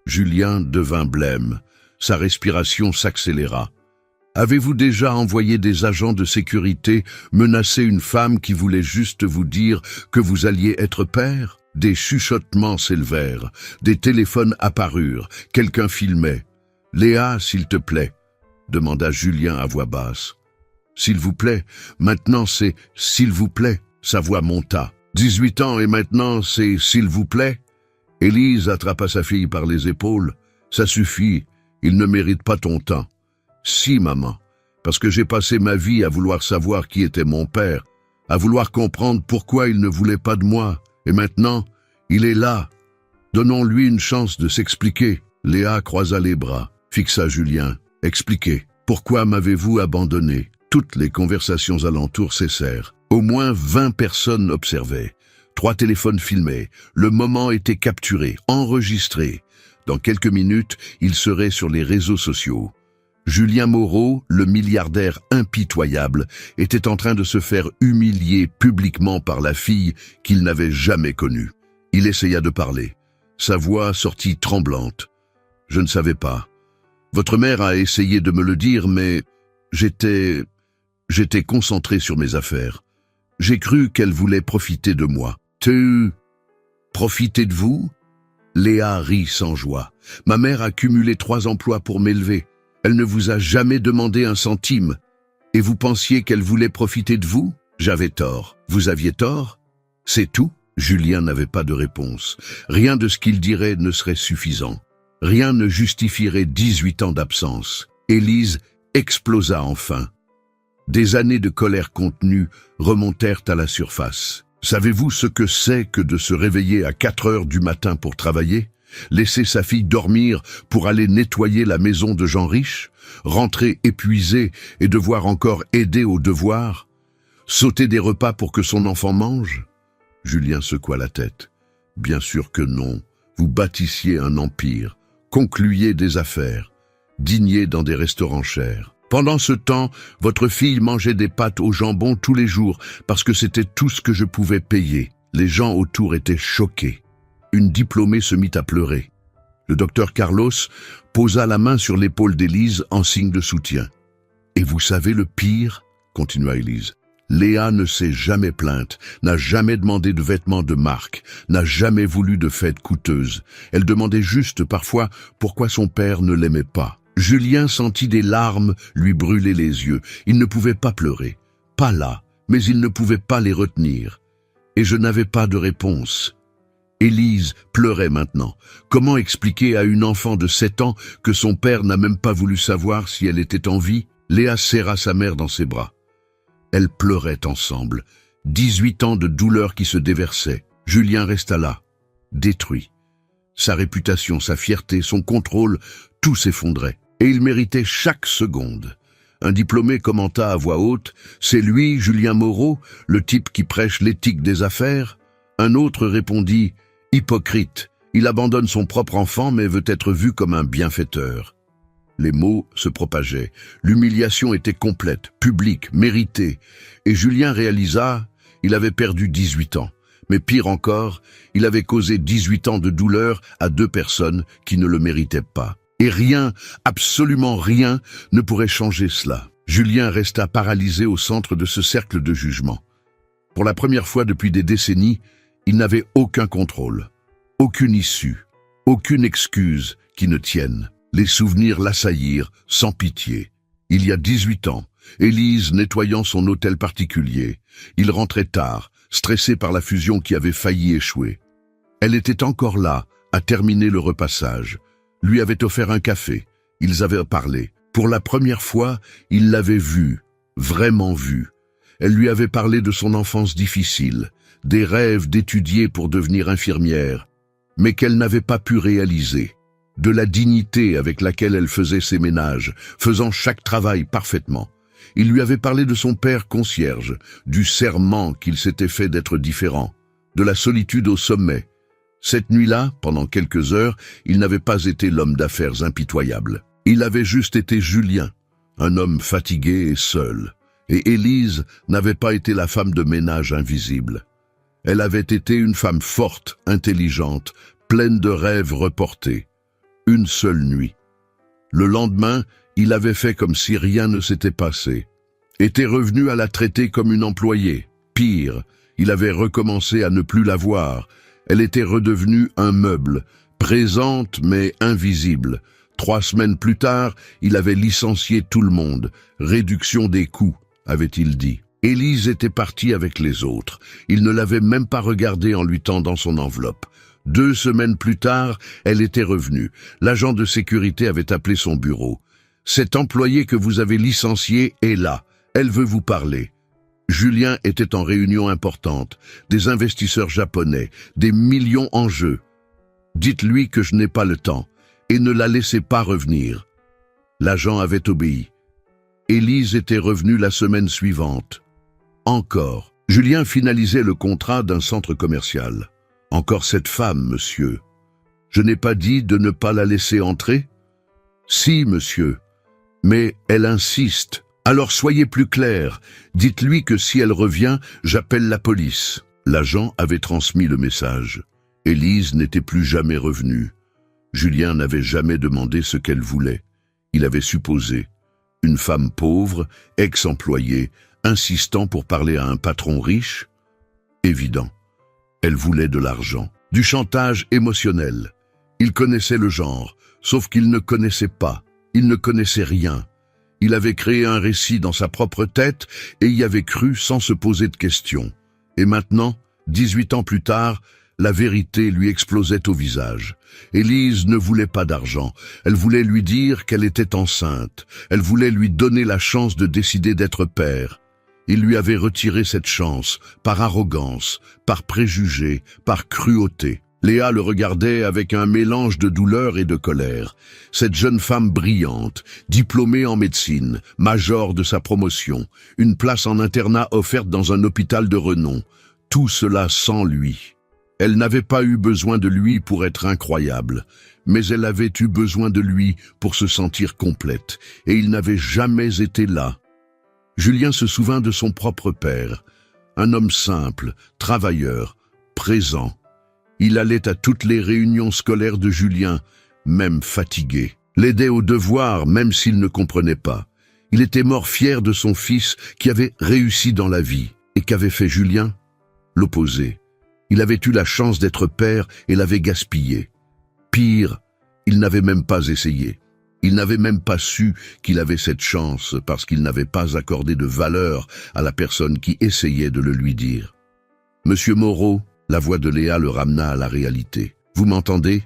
Julien devint blême. Sa respiration s'accéléra. « Avez-vous déjà envoyé des agents de sécurité menacer une femme qui voulait juste vous dire que vous alliez être père ?» Des chuchotements s'élevèrent, des téléphones apparurent, quelqu'un filmait. « Léa, s'il te plaît » demanda Julien à voix basse. « S'il vous plaît, maintenant c'est « s'il vous plaît » sa voix monta. 18 ans et maintenant c'est « s'il vous plaît » Élise attrapa sa fille par les épaules. « Ça suffit, il ne mérite pas ton temps. »« Si, maman, parce que j'ai passé ma vie à vouloir savoir qui était mon père, à vouloir comprendre pourquoi il ne voulait pas de moi. Et maintenant, il est là. Donnons-lui une chance de s'expliquer. » Léa croisa les bras, fixa Julien. « Expliquez. Pourquoi m'avez-vous abandonné ?» Toutes les conversations alentour cessèrent. Au moins 20 personnes observaient. 3 téléphones filmaient. Le moment était capturé, enregistré. Dans quelques minutes, il serait sur les réseaux sociaux. Julien Moreau, le milliardaire impitoyable, était en train de se faire humilier publiquement par la fille qu'il n'avait jamais connue. Il essaya de parler. Sa voix sortit tremblante. « Je ne savais pas. Votre mère a essayé de me le dire, mais j'étais concentré sur mes affaires. J'ai cru qu'elle voulait profiter de moi. »« Profiter de vous ?» Léa rit sans joie. « Ma mère a cumulé 3 emplois pour m'élever. Elle ne vous a jamais demandé un centime. Et vous pensiez qu'elle voulait profiter de vous ? J'avais tort. Vous aviez tort ? C'est tout ? » Julien n'avait pas de réponse. Rien de ce qu'il dirait ne serait suffisant. Rien ne justifierait 18 ans d'absence. Élise explosa enfin. Des années de colère contenue remontèrent à la surface. Savez-vous ce que c'est que de se réveiller à 4 heures du matin pour travailler ? Laisser sa fille dormir pour aller nettoyer la maison de gens riches, rentrer épuisé et devoir encore aider aux devoirs, sauter des repas pour que son enfant mange ? Julien secoua la tête. Bien sûr que non. Vous bâtissiez un empire, concluiez des affaires, dîniez dans des restaurants chers. Pendant ce temps, votre fille mangeait des pâtes au jambon tous les jours parce que c'était tout ce que je pouvais payer. Les gens autour étaient choqués. Une diplômée se mit à pleurer. Le docteur Carlos posa la main sur l'épaule d'Élise en signe de soutien. « Et vous savez le pire ?» continua Élise. « Léa ne s'est jamais plainte, n'a jamais demandé de vêtements de marque, n'a jamais voulu de fêtes coûteuses. Elle demandait juste parfois pourquoi son père ne l'aimait pas. » Julien sentit des larmes lui brûler les yeux. Il ne pouvait pas pleurer. Pas là, mais il ne pouvait pas les retenir. Et je n'avais pas de réponse. Élise pleurait maintenant. Comment expliquer à une enfant de 7 ans que son père n'a même pas voulu savoir si elle était en vie ? Léa serra sa mère dans ses bras. Elles pleuraient ensemble. 18 ans de douleur qui se déversaient. Julien resta là, détruit. Sa réputation, sa fierté, son contrôle, tout s'effondrait. Et il méritait chaque seconde. Un diplômé commenta à voix haute « C'est lui, Julien Moreau, le type qui prêche l'éthique des affaires ?» Un autre répondit « Hypocrite, il abandonne son propre enfant mais veut être vu comme un bienfaiteur. » Les mots se propageaient. L'humiliation était complète, publique, méritée. Et Julien réalisa, il avait perdu 18 ans. Mais pire encore, il avait causé 18 ans de douleur à 2 personnes qui ne le méritaient pas. Et rien, absolument rien, ne pourrait changer cela. Julien resta paralysé au centre de ce cercle de jugement. Pour la première fois depuis des décennies, il n'avait aucun contrôle, aucune issue, aucune excuse qui ne tienne. Les souvenirs l'assaillirent, sans pitié. Il y a 18 ans, Élise nettoyant son hôtel particulier. Il rentrait tard, stressé par la fusion qui avait failli échouer. Elle était encore là, à terminer le repassage. Lui avait offert un café. Ils avaient parlé. Pour la première fois, il l'avait vue, vraiment vue. Elle lui avait parlé de son enfance difficile, des rêves d'étudier pour devenir infirmière, mais qu'elle n'avait pas pu réaliser. De la dignité avec laquelle elle faisait ses ménages, faisant chaque travail parfaitement. Il lui avait parlé de son père concierge, du serment qu'il s'était fait d'être différent, de la solitude au sommet. Cette nuit-là, pendant quelques heures, il n'avait pas été l'homme d'affaires impitoyable. Il avait juste été Julien, un homme fatigué et seul. Et Élise n'avait pas été la femme de ménage invisible. Elle avait été une femme forte, intelligente, pleine de rêves reportés. Une seule nuit. Le lendemain, il avait fait comme si rien ne s'était passé. Était revenu à la traiter comme une employée. Pire, il avait recommencé à ne plus la voir. Elle était redevenue un meuble, présente mais invisible. 3 semaines plus tard, il avait licencié tout le monde. Réduction des coûts, avait-il dit. Élise était partie avec les autres. Il ne l'avait même pas regardée en lui tendant son enveloppe. 2 semaines plus tard, elle était revenue. L'agent de sécurité avait appelé son bureau. « Cette employée que vous avez licenciée est là. Elle veut vous parler. » Julien était en réunion importante. Des investisseurs japonais, des millions en jeu. « Dites-lui que je n'ai pas le temps. » Et ne la laissez pas revenir. L'agent avait obéi. Élise était revenue la semaine suivante. Encore. Julien finalisait le contrat d'un centre commercial. Encore cette femme, monsieur. Je n'ai pas dit de ne pas la laisser entrer? Si, monsieur. Mais elle insiste. Alors soyez plus clair. Dites-lui que si elle revient, j'appelle la police. L'agent avait transmis le message. Élise n'était plus jamais revenue. Julien n'avait jamais demandé ce qu'elle voulait. Il avait supposé. Une femme pauvre, ex-employée, insistant pour parler à un patron riche? Évident. Elle voulait de l'argent. Du chantage émotionnel. Il connaissait le genre, sauf qu'il ne connaissait pas. Il ne connaissait rien. Il avait créé un récit dans sa propre tête et y avait cru sans se poser de questions. Et maintenant, 18 ans plus tard, la vérité lui explosait au visage. Élise ne voulait pas d'argent. Elle voulait lui dire qu'elle était enceinte. Elle voulait lui donner la chance de décider d'être père. Il lui avait retiré cette chance, par arrogance, par préjugé, par cruauté. Léa le regardait avec un mélange de douleur et de colère. Cette jeune femme brillante, diplômée en médecine, major de sa promotion, une place en internat offerte dans un hôpital de renom. Tout cela sans lui. Elle n'avait pas eu besoin de lui pour être incroyable, mais elle avait eu besoin de lui pour se sentir complète, et il n'avait jamais été là. Julien se souvint de son propre père, un homme simple, travailleur, présent. Il allait à toutes les réunions scolaires de Julien, même fatigué. L'aidait aux devoirs, même s'il ne comprenait pas. Il était mort fier de son fils qui avait réussi dans la vie. Et qu'avait fait Julien? L'opposé. Il avait eu la chance d'être père et l'avait gaspillé. Pire, il n'avait même pas essayé. Il n'avait même pas su qu'il avait cette chance parce qu'il n'avait pas accordé de valeur à la personne qui essayait de le lui dire. « Monsieur Moreau », la voix de Léa le ramena à la réalité. « Vous m'entendez »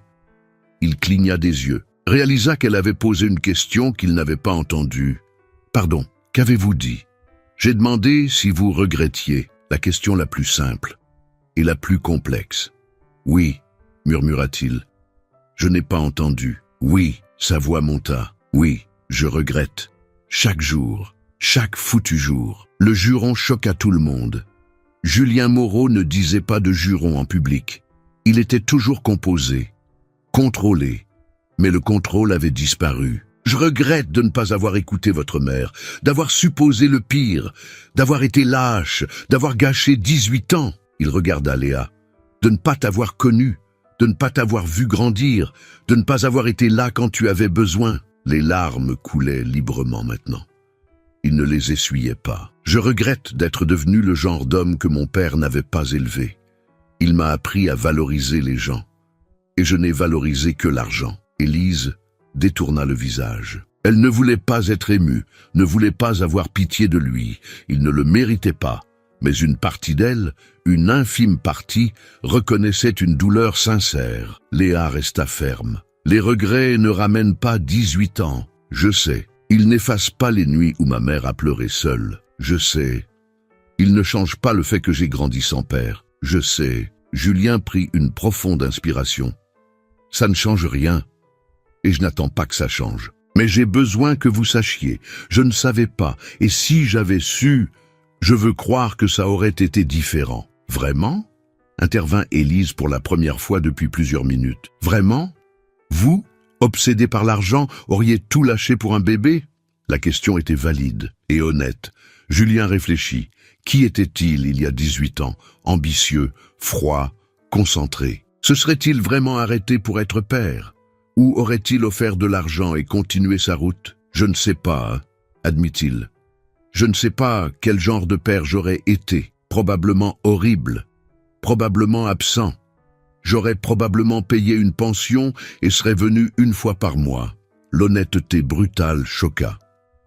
Il cligna des yeux, réalisa qu'elle avait posé une question qu'il n'avait pas entendue. « Pardon, qu'avez-vous dit ?»« J'ai demandé si vous regrettiez, la question la plus simple. » Et la plus complexe. « Oui, » murmura-t-il. « Je n'ai pas entendu. »« Oui », sa voix monta. « Oui, je regrette. Chaque jour, chaque foutu jour. » Le juron choqua tout le monde. Julien Moreau ne disait pas de juron en public. Il était toujours composé, contrôlé. Mais le contrôle avait disparu. « Je regrette de ne pas avoir écouté votre mère, d'avoir supposé le pire, d'avoir été lâche, d'avoir gâché 18 ans. » Il regarda Léa. « De ne pas t'avoir connu, de ne pas t'avoir vu grandir, de ne pas avoir été là quand tu avais besoin. » Les larmes coulaient librement maintenant. Il ne les essuyait pas. « Je regrette d'être devenu le genre d'homme que mon père n'avait pas élevé. Il m'a appris à valoriser les gens. Et je n'ai valorisé que l'argent. » Élise détourna le visage. Elle ne voulait pas être émue, ne voulait pas avoir pitié de lui. Il ne le méritait pas. Mais une partie d'elle, une infime partie, reconnaissait une douleur sincère. Léa resta ferme. « Les regrets ne ramènent pas 18 ans. Je sais. Ils n'effacent pas les nuits où ma mère a pleuré seule. Je sais. Ils ne changent pas le fait que j'ai grandi sans père. Je sais. » Julien prit une profonde inspiration. « Ça ne change rien. Et je n'attends pas que ça change. Mais j'ai besoin que vous sachiez, je ne savais pas, et si j'avais su, je veux croire que ça aurait été différent. Vraiment? Intervint Élise pour la première fois depuis plusieurs minutes. Vraiment? Vous, obsédé par l'argent, auriez tout lâché pour un bébé? La question était valide et honnête. Julien réfléchit. Qui était-il il y a 18 ans? Ambitieux, froid, concentré. Se serait-il vraiment arrêté pour être père? Ou aurait-il offert de l'argent et continué sa route? Je ne sais pas, admit-il. Je ne sais pas quel genre de père j'aurais été. Probablement horrible, probablement absent. J'aurais probablement payé une pension et serais venu une fois par mois. L'honnêteté brutale choqua.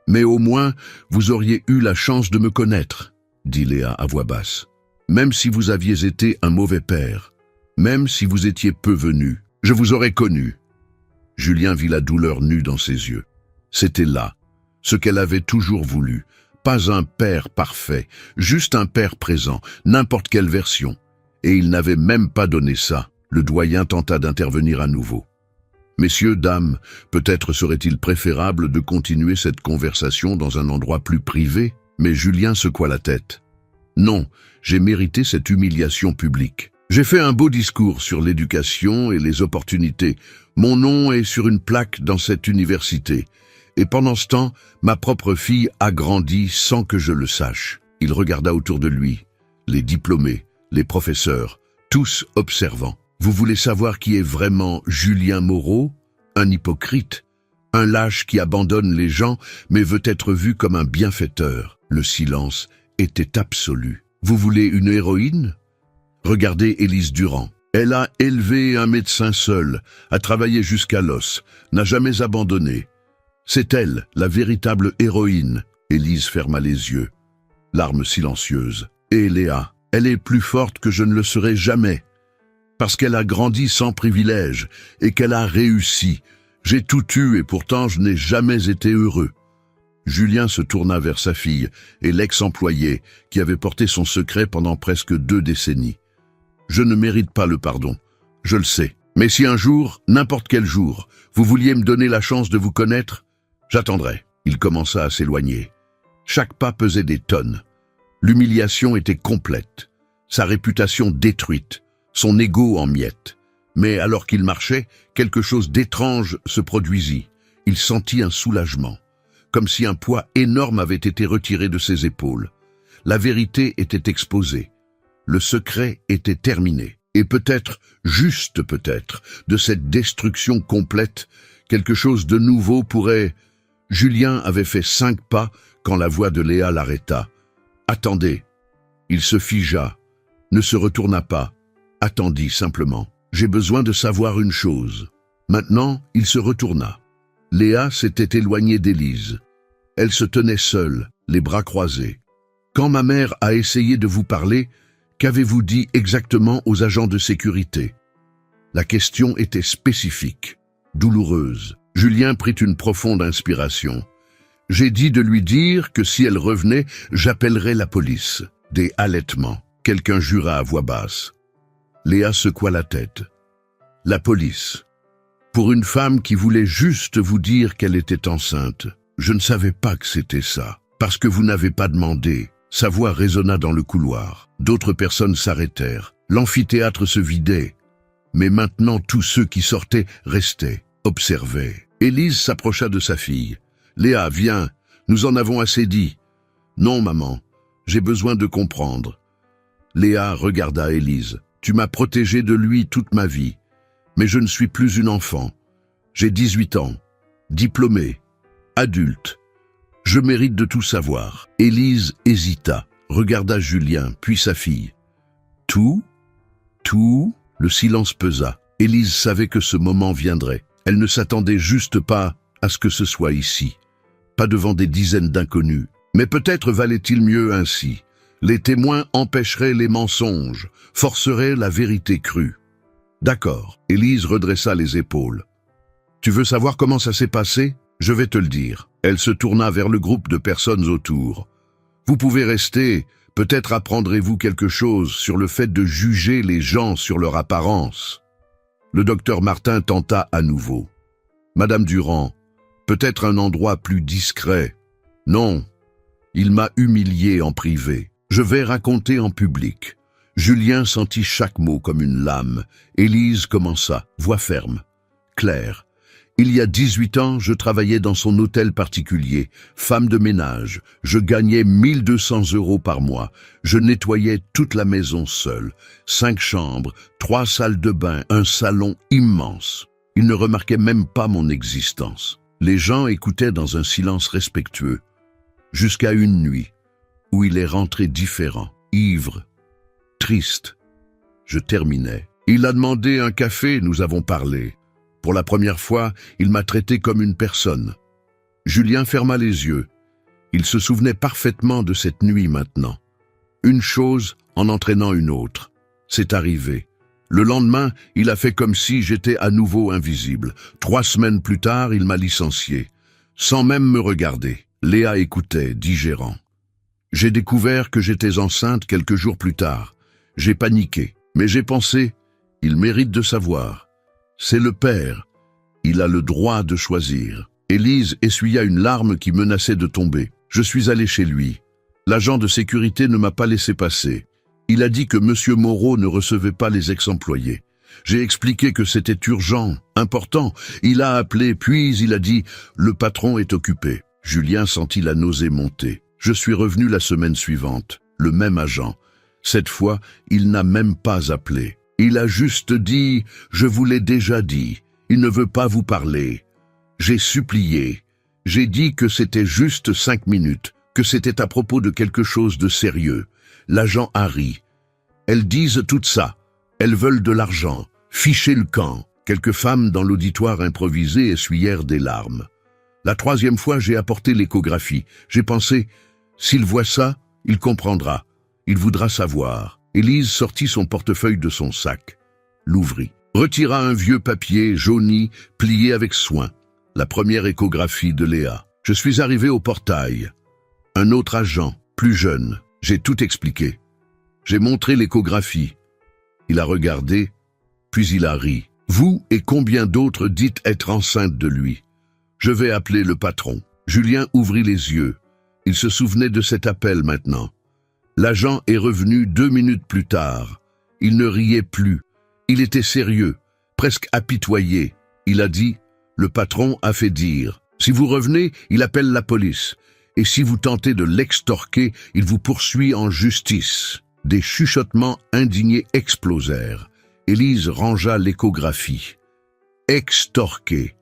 Mais au moins, vous auriez eu la chance de me connaître, dit Léa à voix basse. Même si vous aviez été un mauvais père, même si vous étiez peu venu, je vous aurais connu. Julien vit la douleur nue dans ses yeux. C'était là, ce qu'elle avait toujours voulu. Pas un père parfait, juste un père présent, n'importe quelle version. Et il n'avait même pas donné ça. Le doyen tenta d'intervenir à nouveau. Messieurs, dames, peut-être serait-il préférable de continuer cette conversation dans un endroit plus privé, mais Julien secoua la tête. Non, j'ai mérité cette humiliation publique. J'ai fait un beau discours sur l'éducation et les opportunités. Mon nom est sur une plaque dans cette université. Et pendant ce temps, ma propre fille a grandi sans que je le sache. Il regarda autour de lui, les diplômés, les professeurs, tous observants. Vous voulez savoir qui est vraiment Julien Moreau? Un hypocrite, un lâche qui abandonne les gens mais veut être vu comme un bienfaiteur. Le silence était absolu. Vous voulez une héroïne? Regardez Élise Durand. Elle a élevé un médecin seul, a travaillé jusqu'à l'os, n'a jamais abandonné. C'est elle, la véritable héroïne. Élise ferma les yeux, larmes silencieuses. Et Léa, elle est plus forte que je ne le serai jamais. Parce qu'elle a grandi sans privilège et qu'elle a réussi. J'ai tout eu et pourtant je n'ai jamais été heureux. Julien se tourna vers sa fille et l'ex-employé qui avait porté son secret pendant presque 2 décennies. Je ne mérite pas le pardon, je le sais. Mais si un jour, n'importe quel jour, vous vouliez me donner la chance de vous connaître, j'attendrai. Il commença à s'éloigner. Chaque pas pesait des tonnes. L'humiliation était complète, sa réputation détruite, son ego en miettes. Mais alors qu'il marchait, quelque chose d'étrange se produisit. Il sentit un soulagement, comme si un poids énorme avait été retiré de ses épaules. La vérité était exposée. Le secret était terminé. Et peut-être, juste peut-être, de cette destruction complète, quelque chose de nouveau pourrait... Julien avait fait 5 pas quand la voix de Léa l'arrêta. « Attendez !» Il se figea, ne se retourna pas, attendit simplement. « J'ai besoin de savoir une chose. » Maintenant, il se retourna. Léa s'était éloignée d'Élise. Elle se tenait seule, les bras croisés. « Quand ma mère a essayé de vous parler, qu'avez-vous dit exactement aux agents de sécurité ?» La question était spécifique, douloureuse. Julien prit une profonde inspiration. « J'ai dit de lui dire que si elle revenait, j'appellerais la police. » Des halètements. Quelqu'un jura à voix basse. Léa secoua la tête. « La police. Pour une femme qui voulait juste vous dire qu'elle était enceinte. Je ne savais pas que c'était ça. Parce que vous n'avez pas demandé. » Sa voix résonna dans le couloir. D'autres personnes s'arrêtèrent. L'amphithéâtre se vidait. Mais maintenant, tous ceux qui sortaient restaient, observaient. Élise s'approcha de sa fille. « Léa, viens, nous en avons assez dit. »« Non, maman, j'ai besoin de comprendre. » Léa regarda Élise. « Tu m'as protégée de lui toute ma vie. Mais je ne suis plus une enfant. J'ai 18 ans, diplômée, adulte. Je mérite de tout savoir. » Élise hésita, regarda Julien, puis sa fille. « Tout? Tout ?» Le silence pesa. Élise savait que ce moment viendrait. Elle ne s'attendait juste pas à ce que ce soit ici. Pas devant des dizaines d'inconnus. Mais peut-être valait-il mieux ainsi. Les témoins empêcheraient les mensonges, forceraient la vérité crue. D'accord. Élise redressa les épaules. « Tu veux savoir comment ça s'est passé ? Je vais te le dire. » Elle se tourna vers le groupe de personnes autour. « Vous pouvez rester, peut-être apprendrez-vous quelque chose sur le fait de juger les gens sur leur apparence. » Le docteur Martin tenta à nouveau. « Madame Durand, Peut-être un endroit plus discret. Non, il m'a humilié en privé. Je vais raconter en public. Julien sentit chaque mot comme une lame. Élise commença, voix ferme, claire. Il y a 18 ans, je travaillais dans son hôtel particulier, femme de ménage. Je gagnais 1200 € par mois. Je nettoyais toute la maison seule. 5 chambres, 3 salles de bain, un salon immense. Il ne remarquait même pas mon existence. Les gens écoutaient dans un silence respectueux. Jusqu'à une nuit, où il est rentré différent, ivre, triste. Je terminais. Il a demandé un café, nous avons parlé. Pour la première fois, il m'a traité comme une personne. Julien ferma les yeux. Il se souvenait parfaitement de cette nuit maintenant. Une chose en entraînant une autre. C'est arrivé. Le lendemain, il a fait comme si j'étais à nouveau invisible. 3 semaines plus tard, il m'a licencié. Sans même me regarder. Léa écoutait, digérant. J'ai découvert que j'étais enceinte quelques jours plus tard. J'ai paniqué, mais j'ai pensé, il mérite de savoir. C'est le père. Il a le droit de choisir. Élise essuya une larme qui menaçait de tomber. Je suis allé chez lui. L'agent de sécurité ne m'a pas laissé passer. Il a dit que Monsieur Moreau ne recevait pas les ex-employés. J'ai expliqué que c'était urgent, important. Il a appelé, puis il a dit « Le patron est occupé ». Julien sentit la nausée monter. Je suis revenu la semaine suivante. Le même agent. Cette fois, il n'a même pas appelé. Il a juste dit « Je vous l'ai déjà dit, il ne veut pas vous parler ». J'ai supplié. J'ai dit que c'était juste 5 minutes, que c'était à propos de quelque chose de sérieux. L'agent a ri. Elles disent tout ça. Elles veulent de l'argent. Fichez le camp. Quelques femmes dans l'auditoire improvisé essuyèrent des larmes. La 3e fois, j'ai apporté l'échographie. J'ai pensé « S'il voit ça, il comprendra. Il voudra savoir ». Élise sortit son portefeuille de son sac, l'ouvrit, retira un vieux papier jauni, plié avec soin. La première échographie de Léa. Je suis arrivé au portail. Un autre agent, plus jeune. J'ai tout expliqué. J'ai montré l'échographie. Il a regardé, puis il a ri. Vous et combien d'autres dites être enceinte de lui? Je vais appeler le patron. Julien ouvrit les yeux. Il se souvenait de cet appel maintenant. L'agent est revenu 2 minutes plus tard. Il ne riait plus. Il était sérieux, presque apitoyé. Il a dit, le patron a fait dire, si vous revenez, il appelle la police. Et si vous tentez de l'extorquer, il vous poursuit en justice. Des chuchotements indignés explosèrent. Élise rangea l'échographie. Extorquer.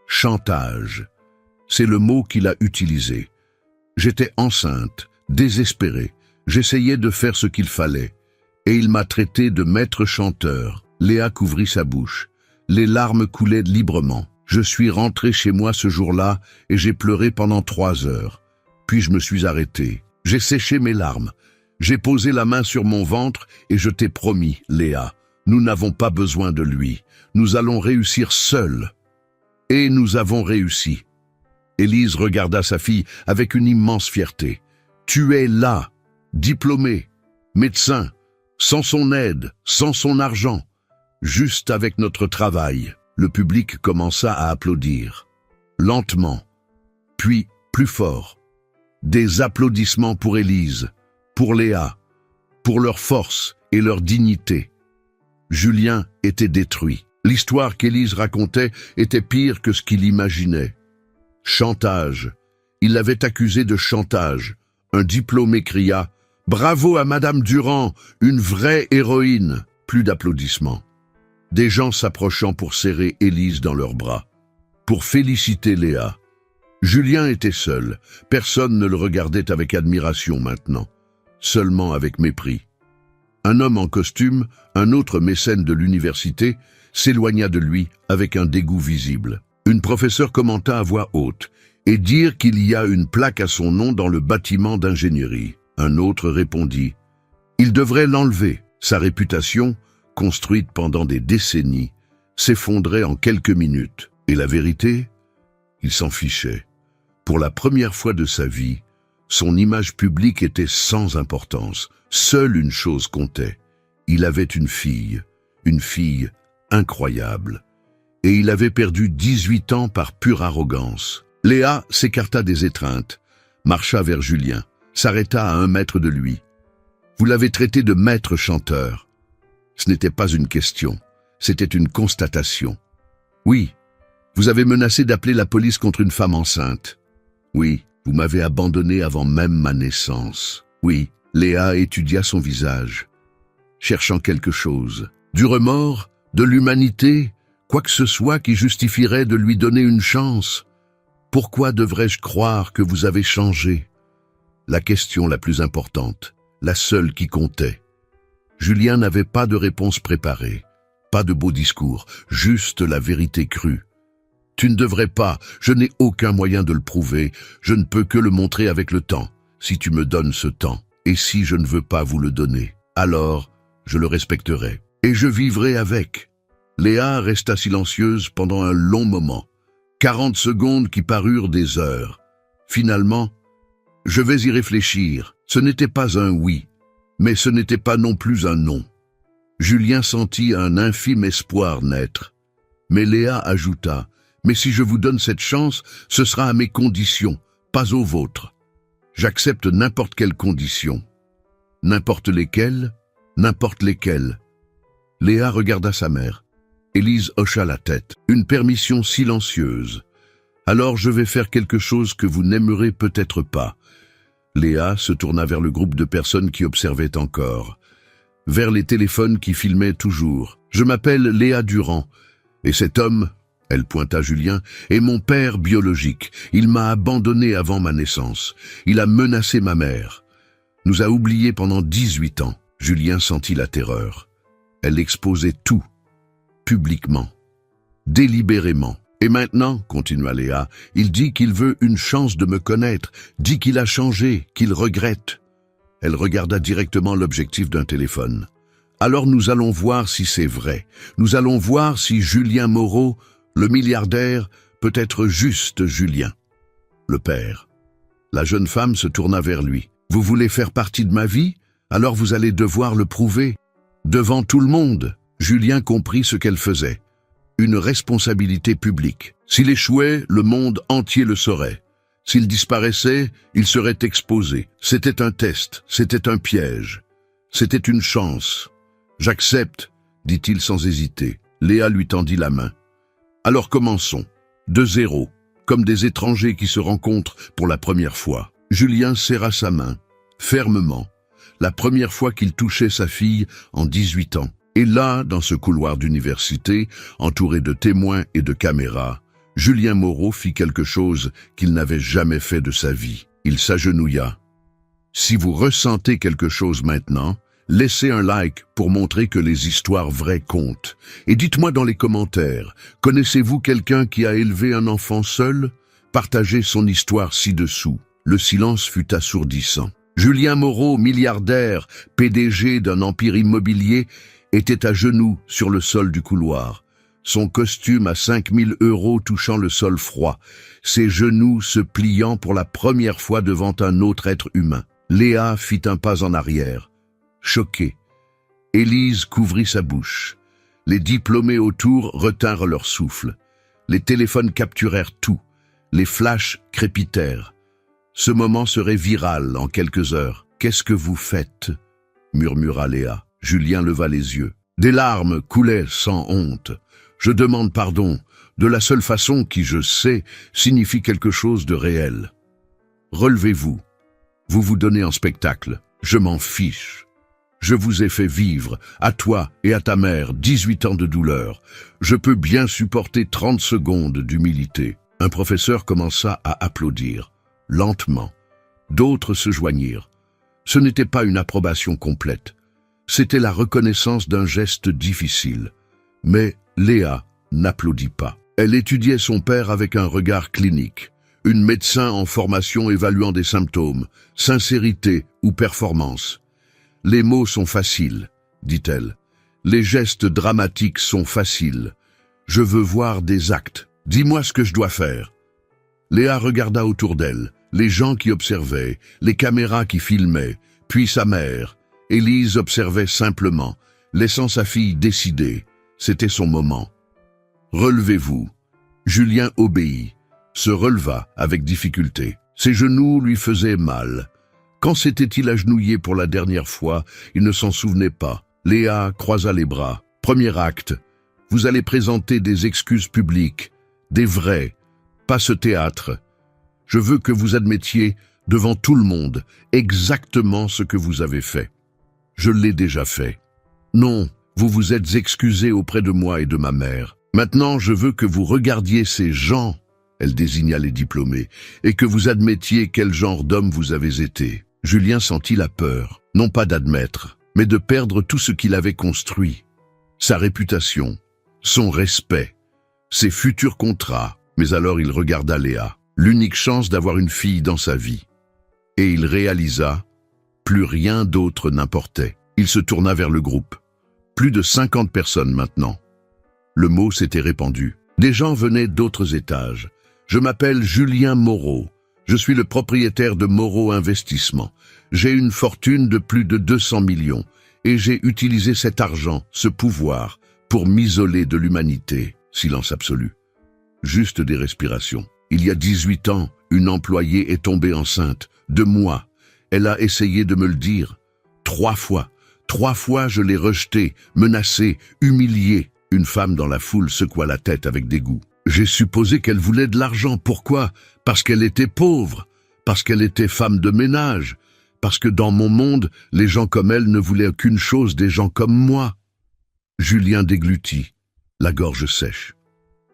Chantage. C'est le mot qu'il a utilisé. J'étais enceinte, désespérée. J'essayais de faire ce qu'il fallait, et il m'a traité de maître chanteur. Léa couvrit sa bouche. Les larmes coulaient librement. Je suis rentré chez moi ce jour-là et j'ai pleuré pendant 3 heures. Puis je me suis arrêté. J'ai séché mes larmes. J'ai posé la main sur mon ventre et je t'ai promis, Léa, nous n'avons pas besoin de lui. Nous allons réussir seuls. Et nous avons réussi. Élise regarda sa fille avec une immense fierté. Tu es là. Diplômé, médecin, sans son aide, sans son argent, juste avec notre travail. Le public commença à applaudir. Lentement, puis plus fort. Des applaudissements pour Élise, pour Léa, pour leur force et leur dignité. Julien était détruit. L'histoire qu'Élise racontait était pire que ce qu'il imaginait. Chantage. Il l'avait accusé de chantage. Un diplômé cria « Bravo à Madame Durand, une vraie héroïne !» Plus d'applaudissements. Des gens s'approchant pour serrer Élise dans leurs bras, pour féliciter Léa. Julien était seul. Personne ne le regardait avec admiration maintenant, seulement avec mépris. Un homme en costume, un autre mécène de l'université, s'éloigna de lui avec un dégoût visible. Une professeure commenta à voix haute « Et dire qu'il y a une plaque à son nom dans le bâtiment d'ingénierie ». Un autre répondit « Il devrait l'enlever. Sa réputation, construite pendant des décennies, s'effondrait en quelques minutes. Et la vérité, il s'en fichait. Pour la première fois de sa vie, son image publique était sans importance. Seule une chose comptait. Il avait une fille incroyable. et il avait perdu 18 ans par pure arrogance. Léa s'écarta des étreintes, marcha vers Julien, s'arrêta à 1 mètre de lui. « Vous l'avez traité de maître chanteur. » Ce n'était pas une question, c'était une constatation. « Oui, vous avez menacé d'appeler la police contre une femme enceinte. » « Oui, vous m'avez abandonné avant même ma naissance. » Oui, Léa étudia son visage, cherchant quelque chose. Du remords, de l'humanité, quoi que ce soit qui justifierait de lui donner une chance. Pourquoi devrais-je croire que vous avez changé? La question la plus importante, la seule qui comptait. Julien n'avait pas de réponse préparée, pas de beau discours, juste la vérité crue. Tu ne devrais pas, je n'ai aucun moyen de le prouver, je ne peux que le montrer avec le temps, si tu me donnes ce temps. Et si je ne veux pas vous le donner, alors je le respecterai, et je vivrai avec. Léa resta silencieuse pendant un long moment, 40 secondes qui parurent des heures. Finalement, je vais y réfléchir. Ce n'était pas un oui, mais ce n'était pas non plus un non. Julien sentit un infime espoir naître. Mais Léa ajouta, « Mais si je vous donne cette chance, ce sera à mes conditions, pas aux vôtres. J'accepte n'importe quelle condition. » « N'importe lesquelles, n'importe lesquelles. » Léa regarda sa mère. Élise hocha la tête. Une permission silencieuse. « Alors je vais faire quelque chose que vous n'aimerez peut-être pas. » Léa se tourna vers le groupe de personnes qui observaient encore. Vers les téléphones qui filmaient toujours. « Je m'appelle Léa Durand. Et cet homme, elle pointa Julien, est mon père biologique. Il m'a abandonné avant ma naissance. Il a menacé ma mère. Nous a oubliés pendant 18 ans. » Julien sentit la terreur. Elle exposait tout, publiquement, délibérément. « Et maintenant, continua Léa, il dit qu'il veut une chance de me connaître, dit qu'il a changé, qu'il regrette. » Elle regarda directement l'objectif d'un téléphone. « Alors nous allons voir si c'est vrai. Nous allons voir si Julien Moreau, le milliardaire, peut être juste Julien. » Le père. La jeune femme se tourna vers lui. « Vous voulez faire partie de ma vie? Alors vous allez devoir le prouver. Devant tout le monde. » Julien comprit ce qu'elle faisait. Une responsabilité publique. S'il échouait, le monde entier le saurait. S'il disparaissait, il serait exposé. C'était un test, c'était un piège. C'était une chance. « J'accepte, » dit-il sans hésiter. Léa lui tendit la main. « Alors commençons. De zéro, comme des étrangers qui se rencontrent pour la première fois. » Julien serra sa main, fermement, la première fois qu'il touchait sa fille en 18 ans. Et là, dans ce couloir d'université, entouré de témoins et de caméras, Julien Moreau fit quelque chose qu'il n'avait jamais fait de sa vie. Il s'agenouilla. « Si vous ressentez quelque chose maintenant, laissez un like pour montrer que les histoires vraies comptent. Et dites-moi dans les commentaires, connaissez-vous quelqu'un qui a élevé un enfant seul? Partagez son histoire ci-dessous. » Le silence fut assourdissant. Julien Moreau, milliardaire, PDG d'un empire immobilier, était à genoux sur le sol du couloir. Son costume à 5 000 € touchant le sol froid, ses genoux se pliant pour la première fois devant un autre être humain. Léa fit un pas en arrière, choquée. Élise couvrit sa bouche. Les diplômés autour retinrent leur souffle. Les téléphones capturèrent tout. Les flashs crépitèrent. Ce moment serait viral en quelques heures. « Qu'est-ce que vous faites ?» murmura Léa. Julien leva les yeux. Des larmes coulaient sans honte. « Je demande pardon, de la seule façon qui, je sais, signifie quelque chose de réel. Relevez-vous. Vous vous donnez en spectacle. Je m'en fiche. Je vous ai fait vivre, à toi et à ta mère, 18 ans de douleur. Je peux bien supporter 30 secondes d'humilité. » Un professeur commença à applaudir. Lentement. D'autres se joignirent. Ce n'était pas une approbation complète. C'était la reconnaissance d'un geste difficile. Mais Léa n'applaudit pas. Elle étudiait son père avec un regard clinique. Une médecin en formation évaluant des symptômes, sincérité ou performance. « Les mots sont faciles, » dit-elle. « Les gestes dramatiques sont faciles. Je veux voir des actes. Dis-moi ce que je dois faire. » Léa regarda autour d'elle, les gens qui observaient, les caméras qui filmaient, puis sa mère. Élise observait simplement, laissant sa fille décider. C'était son moment. « Relevez-vous. Julien obéit, se releva avec difficulté. Ses genoux lui faisaient mal. Quand s'était-il agenouillé pour la dernière fois? Il ne s'en souvenait pas. Léa croisa les bras. Premier acte. Vous allez présenter des excuses publiques, des vraies, pas ce théâtre. Je veux que vous admettiez, devant tout le monde, exactement ce que vous avez fait. Je l'ai déjà fait. Non, vous vous êtes excusé auprès de moi et de ma mère. Maintenant, je veux que vous regardiez ces gens, elle désigna les diplômés, et que vous admettiez quel genre d'homme vous avez été. Julien sentit la peur, non pas d'admettre, mais de perdre tout ce qu'il avait construit. Sa réputation, son respect, ses futurs contrats. Mais alors il regarda Léa, l'unique chance d'avoir une fille dans sa vie. Et il réalisa, plus rien d'autre n'importait. Il se tourna vers le groupe. Plus de 50 personnes maintenant. Le mot s'était répandu. Des gens venaient d'autres étages. Je m'appelle Julien Moreau. Je suis le propriétaire de Moreau Investissement. J'ai une fortune de plus de 200 millions. Et j'ai utilisé cet argent, ce pouvoir, pour m'isoler de l'humanité. Silence absolu. Juste des respirations. Il y a 18 ans, une employée est tombée enceinte. De moi. Elle a essayé de me le dire. 3 fois. 3 fois je l'ai rejetée, menacée, humiliée. Une femme dans la foule secoua la tête avec dégoût. J'ai supposé qu'elle voulait de l'argent. Pourquoi? Parce qu'elle était pauvre. Parce qu'elle était femme de ménage. Parce que dans mon monde, les gens comme elle ne voulaient qu'une chose, des gens comme moi. Julien déglutit, la gorge sèche.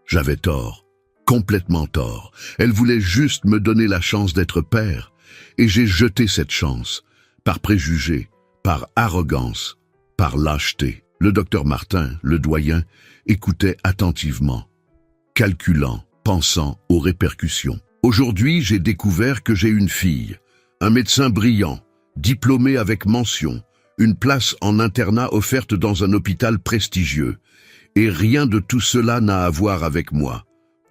J'avais tort, complètement tort. Elle voulait juste me donner la chance d'être père. Et j'ai jeté cette chance, par préjugé, par arrogance, par lâcheté. Le docteur Martin, le doyen, écoutait attentivement, calculant, pensant aux répercussions. Aujourd'hui, j'ai découvert que j'ai une fille, un médecin brillant, diplômé avec mention, une place en internat offerte dans un hôpital prestigieux. Et rien de tout cela n'a à voir avec moi.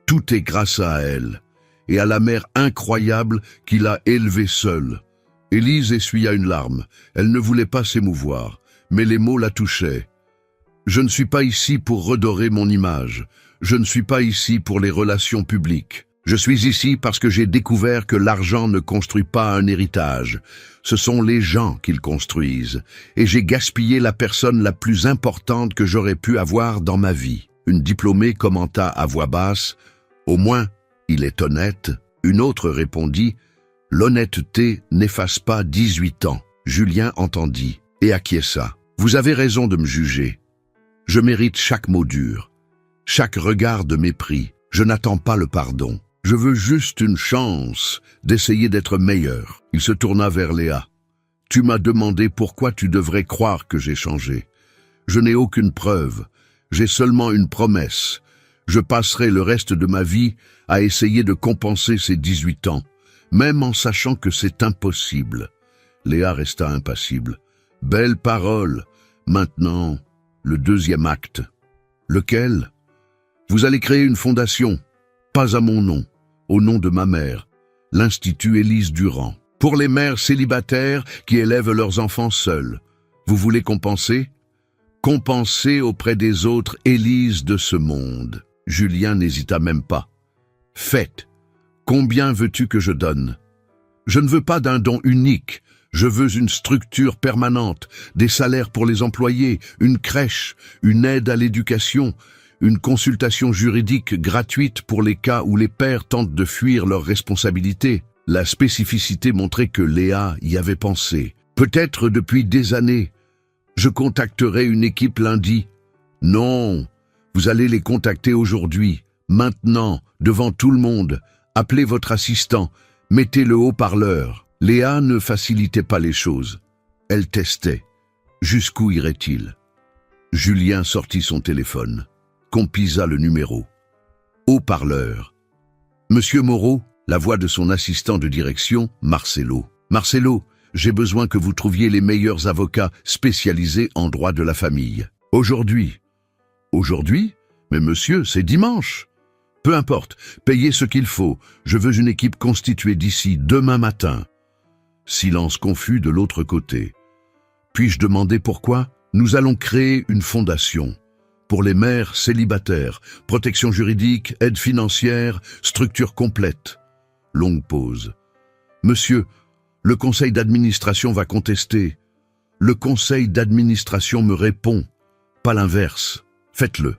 Tout est grâce à elle, et à la mère incroyable qui l'a élevée seule. Élise essuya une larme. Elle ne voulait pas s'émouvoir, mais les mots la touchaient. Je ne suis pas ici pour redorer mon image. Je ne suis pas ici pour les relations publiques. Je suis ici parce que j'ai découvert que l'argent ne construit pas un héritage. Ce sont les gens qui le construisent. Et j'ai gaspillé la personne la plus importante que j'aurais pu avoir dans ma vie. Une diplômée commenta à voix basse. Au moins, il est honnête. Une autre répondit. L'honnêteté n'efface pas 18 ans. Julien entendit et acquiesça. Vous avez raison de me juger. Je mérite chaque mot dur, chaque regard de mépris. Je n'attends pas le pardon. Je veux juste une chance d'essayer d'être meilleur. Il se tourna vers Léa. Tu m'as demandé pourquoi tu devrais croire que j'ai changé. Je n'ai aucune preuve. J'ai seulement une promesse. Je passerai le reste de ma vie à essayer de compenser ces 18 ans, même en sachant que c'est impossible. Léa resta impassible. Belle parole. Maintenant, le deuxième acte. Lequel? Vous allez créer une fondation. Pas à mon nom, au nom de ma mère, l'Institut Élise Durand. Pour les mères célibataires qui élèvent leurs enfants seuls. Vous voulez compenser? Compenser auprès des autres Élise de ce monde. Julien n'hésita même pas. Faites. Combien veux-tu que je donne? Je ne veux pas d'un don unique. Je veux une structure permanente, des salaires pour les employés, une crèche, une aide à l'éducation, une consultation juridique gratuite pour les cas où les pères tentent de fuir leurs responsabilités. La spécificité montrait que Léa y avait pensé. Peut-être depuis des années. Je contacterai une équipe lundi. Non, vous allez les contacter aujourd'hui, maintenant, devant tout le monde. Appelez votre assistant, mettez le haut-parleur. Léa ne facilitait pas les choses. Elle testait. Jusqu'où irait-il? Julien sortit son téléphone, compisa le numéro. Haut-parleur. Monsieur Moreau, la voix de son assistant de direction, Marcelo. Marcelo, j'ai besoin que vous trouviez les meilleurs avocats spécialisés en droit de la famille. Aujourd'hui. Aujourd'hui? Mais monsieur, c'est dimanche. Peu importe, payez ce qu'il faut. Je veux une équipe constituée d'ici demain matin. Silence confus de l'autre côté. Puis-je demander pourquoi? Nous allons créer une fondation. pour les mères célibataires, protection juridique, aide financière, structure complète. Longue pause. Monsieur, le conseil d'administration va contester. Le conseil d'administration me répond, pas l'inverse. Faites-le.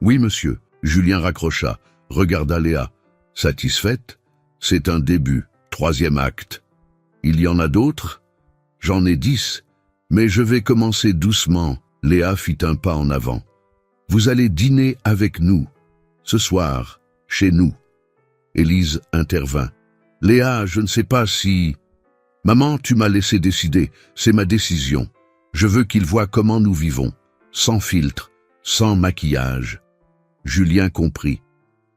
Oui, monsieur. Julien raccrocha, regarda Léa. Satisfaite? C'est un début. 3e acte. Il y en a d'autres? J'en ai 10, mais je vais commencer doucement. Léa fit un pas en avant. Vous allez dîner avec nous, ce soir, chez nous. Élise intervint. Léa, je ne sais pas si... Maman, tu m'as laissé décider, c'est ma décision. Je veux qu'il voie comment nous vivons, sans filtre, sans maquillage. Julien comprit.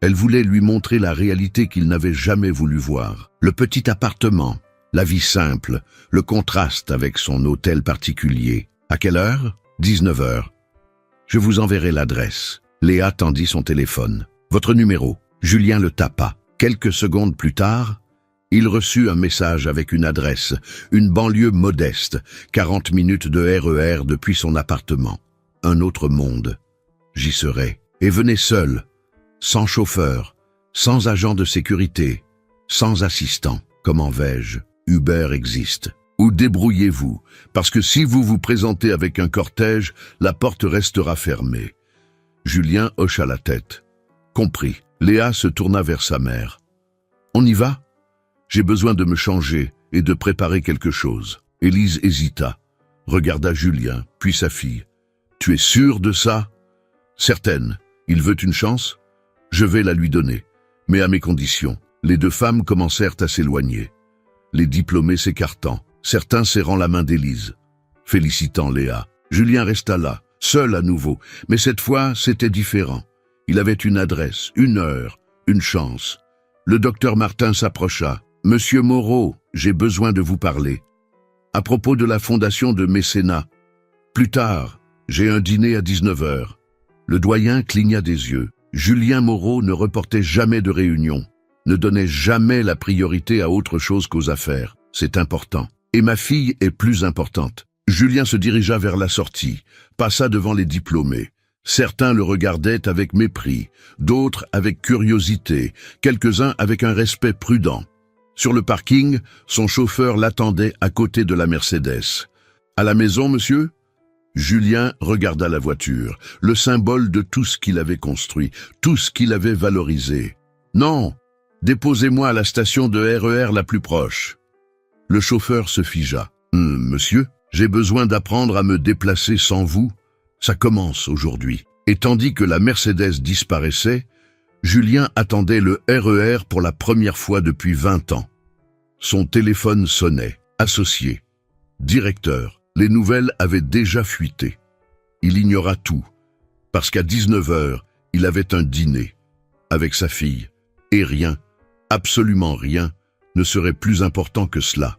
Elle voulait lui montrer la réalité qu'il n'avait jamais voulu voir. Le petit appartement, la vie simple, le contraste avec son hôtel particulier. À quelle heure? 19h. Je vous enverrai l'adresse. Léa tendit son téléphone. Votre numéro. Julien le tapa. Quelques secondes plus tard, il reçut un message avec une adresse, une banlieue modeste, 40 minutes de RER depuis son appartement. Un autre monde. J'y serai. Et venez seul, sans chauffeur, sans agent de sécurité, sans assistant. Comment vais-je? Uber existe. Ou débrouillez-vous, parce que si vous vous présentez avec un cortège, la porte restera fermée. Julien hocha la tête. Compris. Léa se tourna vers sa mère. On y va? J'ai besoin de me changer et de préparer quelque chose. Élise hésita, regarda Julien, puis sa fille. Tu es sûre de ça? Certaine. Il veut une chance? Je vais la lui donner, mais à mes conditions. Les deux femmes commencèrent à s'éloigner. Les diplômés s'écartant, certains serrant la main d'Élise, félicitant Léa. Julien resta là, seul à nouveau, mais cette fois c'était différent. Il avait une adresse, une heure, une chance. Le docteur Martin s'approcha. « Monsieur Moreau, j'ai besoin de vous parler. À propos de la fondation de mécénat. Plus tard, j'ai un dîner à 19h. » Le doyen cligna des yeux. Julien Moreau ne reportait jamais de réunion, ne donnait jamais la priorité à autre chose qu'aux affaires. C'est important. Et ma fille est plus importante. Julien se dirigea vers la sortie, passa devant les diplômés. Certains le regardaient avec mépris, d'autres avec curiosité, quelques-uns avec un respect prudent. Sur le parking, son chauffeur l'attendait à côté de la Mercedes. « À la maison, monsieur ?» Julien regarda la voiture, le symbole de tout ce qu'il avait construit, tout ce qu'il avait valorisé. « Non, déposez-moi à la station de RER la plus proche. » Le chauffeur se figea. « Monsieur, j'ai besoin d'apprendre à me déplacer sans vous. Ça commence aujourd'hui. » Et tandis que la Mercedes disparaissait, Julien attendait le RER pour la première fois depuis 20 ans. Son téléphone sonnait. Associé. Directeur. Les nouvelles avaient déjà fuité. Il ignora tout, parce qu'à 19h, il avait un dîner avec sa fille, et rien, absolument rien, ne serait plus important que cela.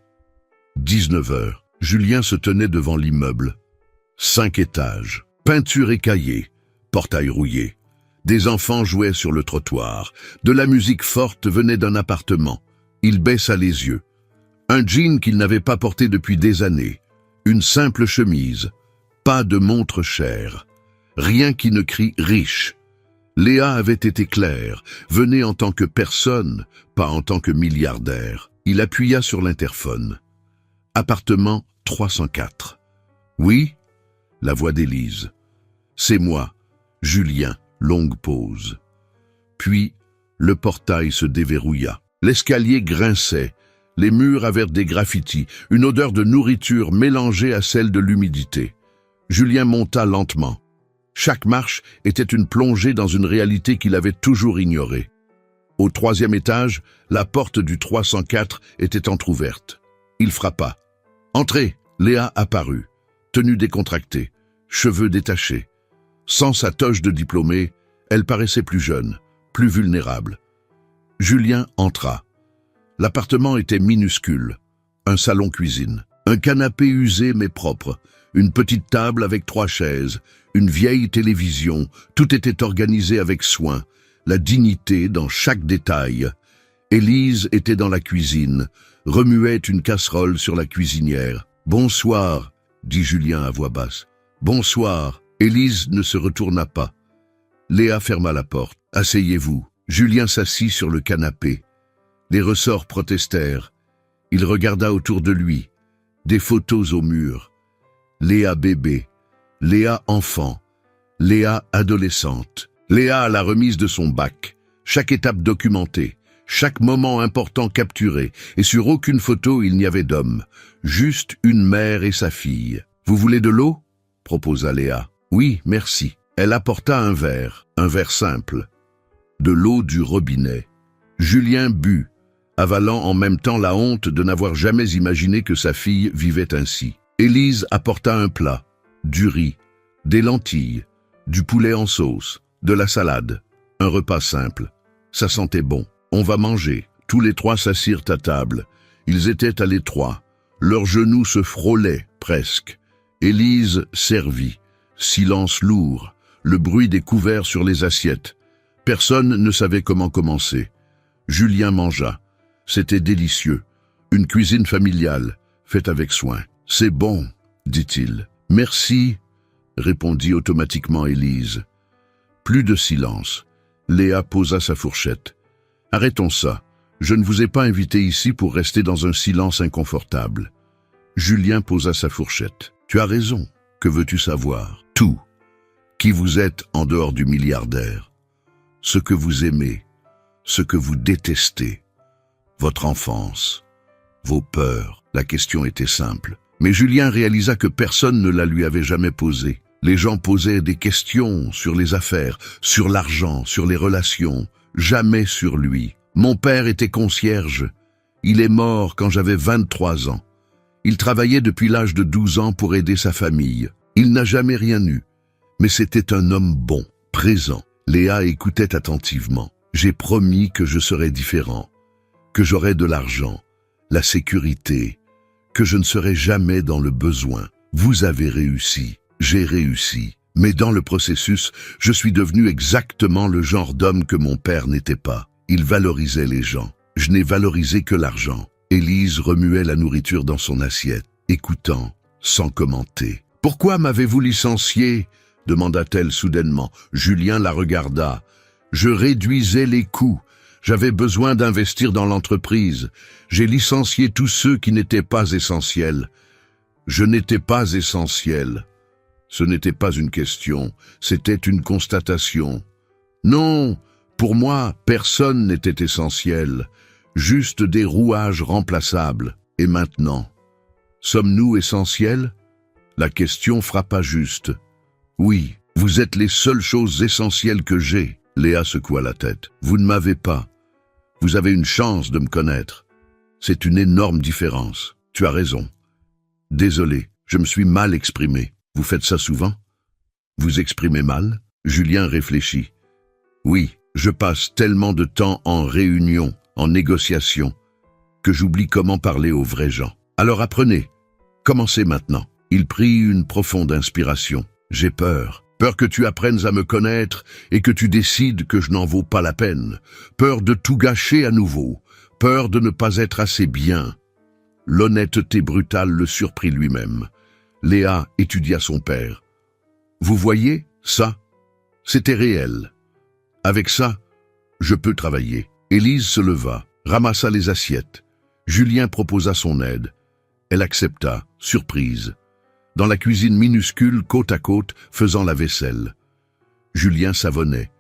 19h. Julien se tenait devant l'immeuble. 5 étages, peinture écaillée, portail rouillé. Des enfants jouaient sur le trottoir. De la musique forte venait d'un appartement. Il baissa les yeux. Un jean qu'il n'avait pas porté depuis des années. Une simple chemise. Pas de montre chère. Rien qui ne crie riche. Léa avait été claire. Venait en tant que personne, pas en tant que milliardaire. Il appuya sur l'interphone. Appartement 304. Oui? La voix d'Élise. C'est moi, Julien. Longue pause. Puis, le portail se déverrouilla. L'escalier grinçait. Les murs avaient des graffitis, une odeur de nourriture mélangée à celle de l'humidité. Julien monta lentement. Chaque marche était une plongée dans une réalité qu'il avait toujours ignorée. Au 3e étage, la porte du 304 était entr'ouverte. Il frappa. « Entrez !» Léa apparut, tenue décontractée, cheveux détachés. Sans sa toge de diplômée, elle paraissait plus jeune, plus vulnérable. Julien entra. L'appartement était minuscule. Un salon-cuisine, un canapé usé mais propre, une petite table avec 3 chaises, une vieille télévision, tout était organisé avec soin, la dignité dans chaque détail. Élise était dans la cuisine, remuait une casserole sur la cuisinière. « Bonsoir », dit Julien à voix basse. « Bonsoir ». Élise ne se retourna pas. Léa ferma la porte. « Asseyez-vous. » Julien s'assit sur le canapé. Les ressorts protestèrent. Il regarda autour de lui. Des photos au mur. Léa bébé. Léa enfant. Léa adolescente. Léa à la remise de son bac. Chaque étape documentée. Chaque moment important capturé. Et sur aucune photo il n'y avait d'homme. Juste une mère et sa fille. « Vous voulez de l'eau ?» proposa Léa. « Oui, merci. » Elle apporta un verre simple. De l'eau du robinet. Julien but, avalant en même temps la honte de n'avoir jamais imaginé que sa fille vivait ainsi. Élise apporta un plat, du riz, des lentilles, du poulet en sauce, de la salade. Un repas simple. Ça sentait bon. On va manger. Tous les trois s'assirent à table. Ils étaient à l'étroit. Leurs genoux se frôlaient, presque. Élise servit. Silence lourd. Le bruit des couverts sur les assiettes. Personne ne savait comment commencer. Julien mangea. C'était délicieux. Une cuisine familiale, faite avec soin. « C'est bon, » dit-il. « Merci, » répondit automatiquement Élise. Plus de silence. Léa posa sa fourchette. « Arrêtons ça. Je ne vous ai pas invité ici pour rester dans un silence inconfortable. » Julien posa sa fourchette. « Tu as raison. Que veux-tu savoir ? Tout. Qui vous êtes en dehors du milliardaire. Ce que vous aimez. Ce que vous détestez. Votre enfance. Vos peurs. » La question était simple. Mais Julien réalisa que personne ne la lui avait jamais posée. Les gens posaient des questions sur les affaires, sur l'argent, sur les relations. Jamais sur lui. Mon père était concierge. Il est mort quand j'avais 23 ans. Il travaillait depuis l'âge de 12 ans pour aider sa famille. Il n'a jamais rien eu. Mais c'était un homme bon, présent. Léa écoutait attentivement. J'ai promis que je serais différent, que j'aurais de l'argent, la sécurité, que je ne serais jamais dans le besoin. Vous avez réussi, j'ai réussi. Mais dans le processus, je suis devenu exactement le genre d'homme que mon père n'était pas. Il valorisait les gens. Je n'ai valorisé que l'argent. Élise remuait la nourriture dans son assiette, écoutant, sans commenter. « Pourquoi m'avez-vous licencié ?» demanda-t-elle soudainement. Julien la regarda. « Je réduisais les coûts. J'avais besoin d'investir dans l'entreprise. J'ai licencié tous ceux qui n'étaient pas essentiels. Je n'étais pas essentiel. Ce n'était pas une question, c'était une constatation. Non, pour moi, personne n'était essentiel. Juste des rouages remplaçables. Et maintenant, sommes-nous essentiels ? La question frappa juste. Oui, vous êtes les seules choses essentielles que j'ai. Léa secoua la tête. Vous ne m'avez pas. Vous avez une chance de me connaître. C'est une énorme différence. Tu as raison. Désolé, je me suis mal exprimé. Vous faites ça souvent ? Vous exprimez mal ? Julien réfléchit. Oui, je passe tellement de temps en réunion, en négociation, que j'oublie comment parler aux vrais gens. Alors apprenez. Commencez maintenant. Il prit une profonde inspiration. J'ai peur. Peur que tu apprennes à me connaître et que tu décides que je n'en vaux pas la peine. Peur de tout gâcher à nouveau. Peur de ne pas être assez bien. L'honnêteté brutale le surprit lui-même. Léa étudia son père. Vous voyez, ça, c'était réel. Avec ça, je peux travailler. Élise se leva, ramassa les assiettes. Julien proposa son aide. Elle accepta, surprise. Dans la cuisine minuscule, côte à côte, faisant la vaisselle. Julien savonnait.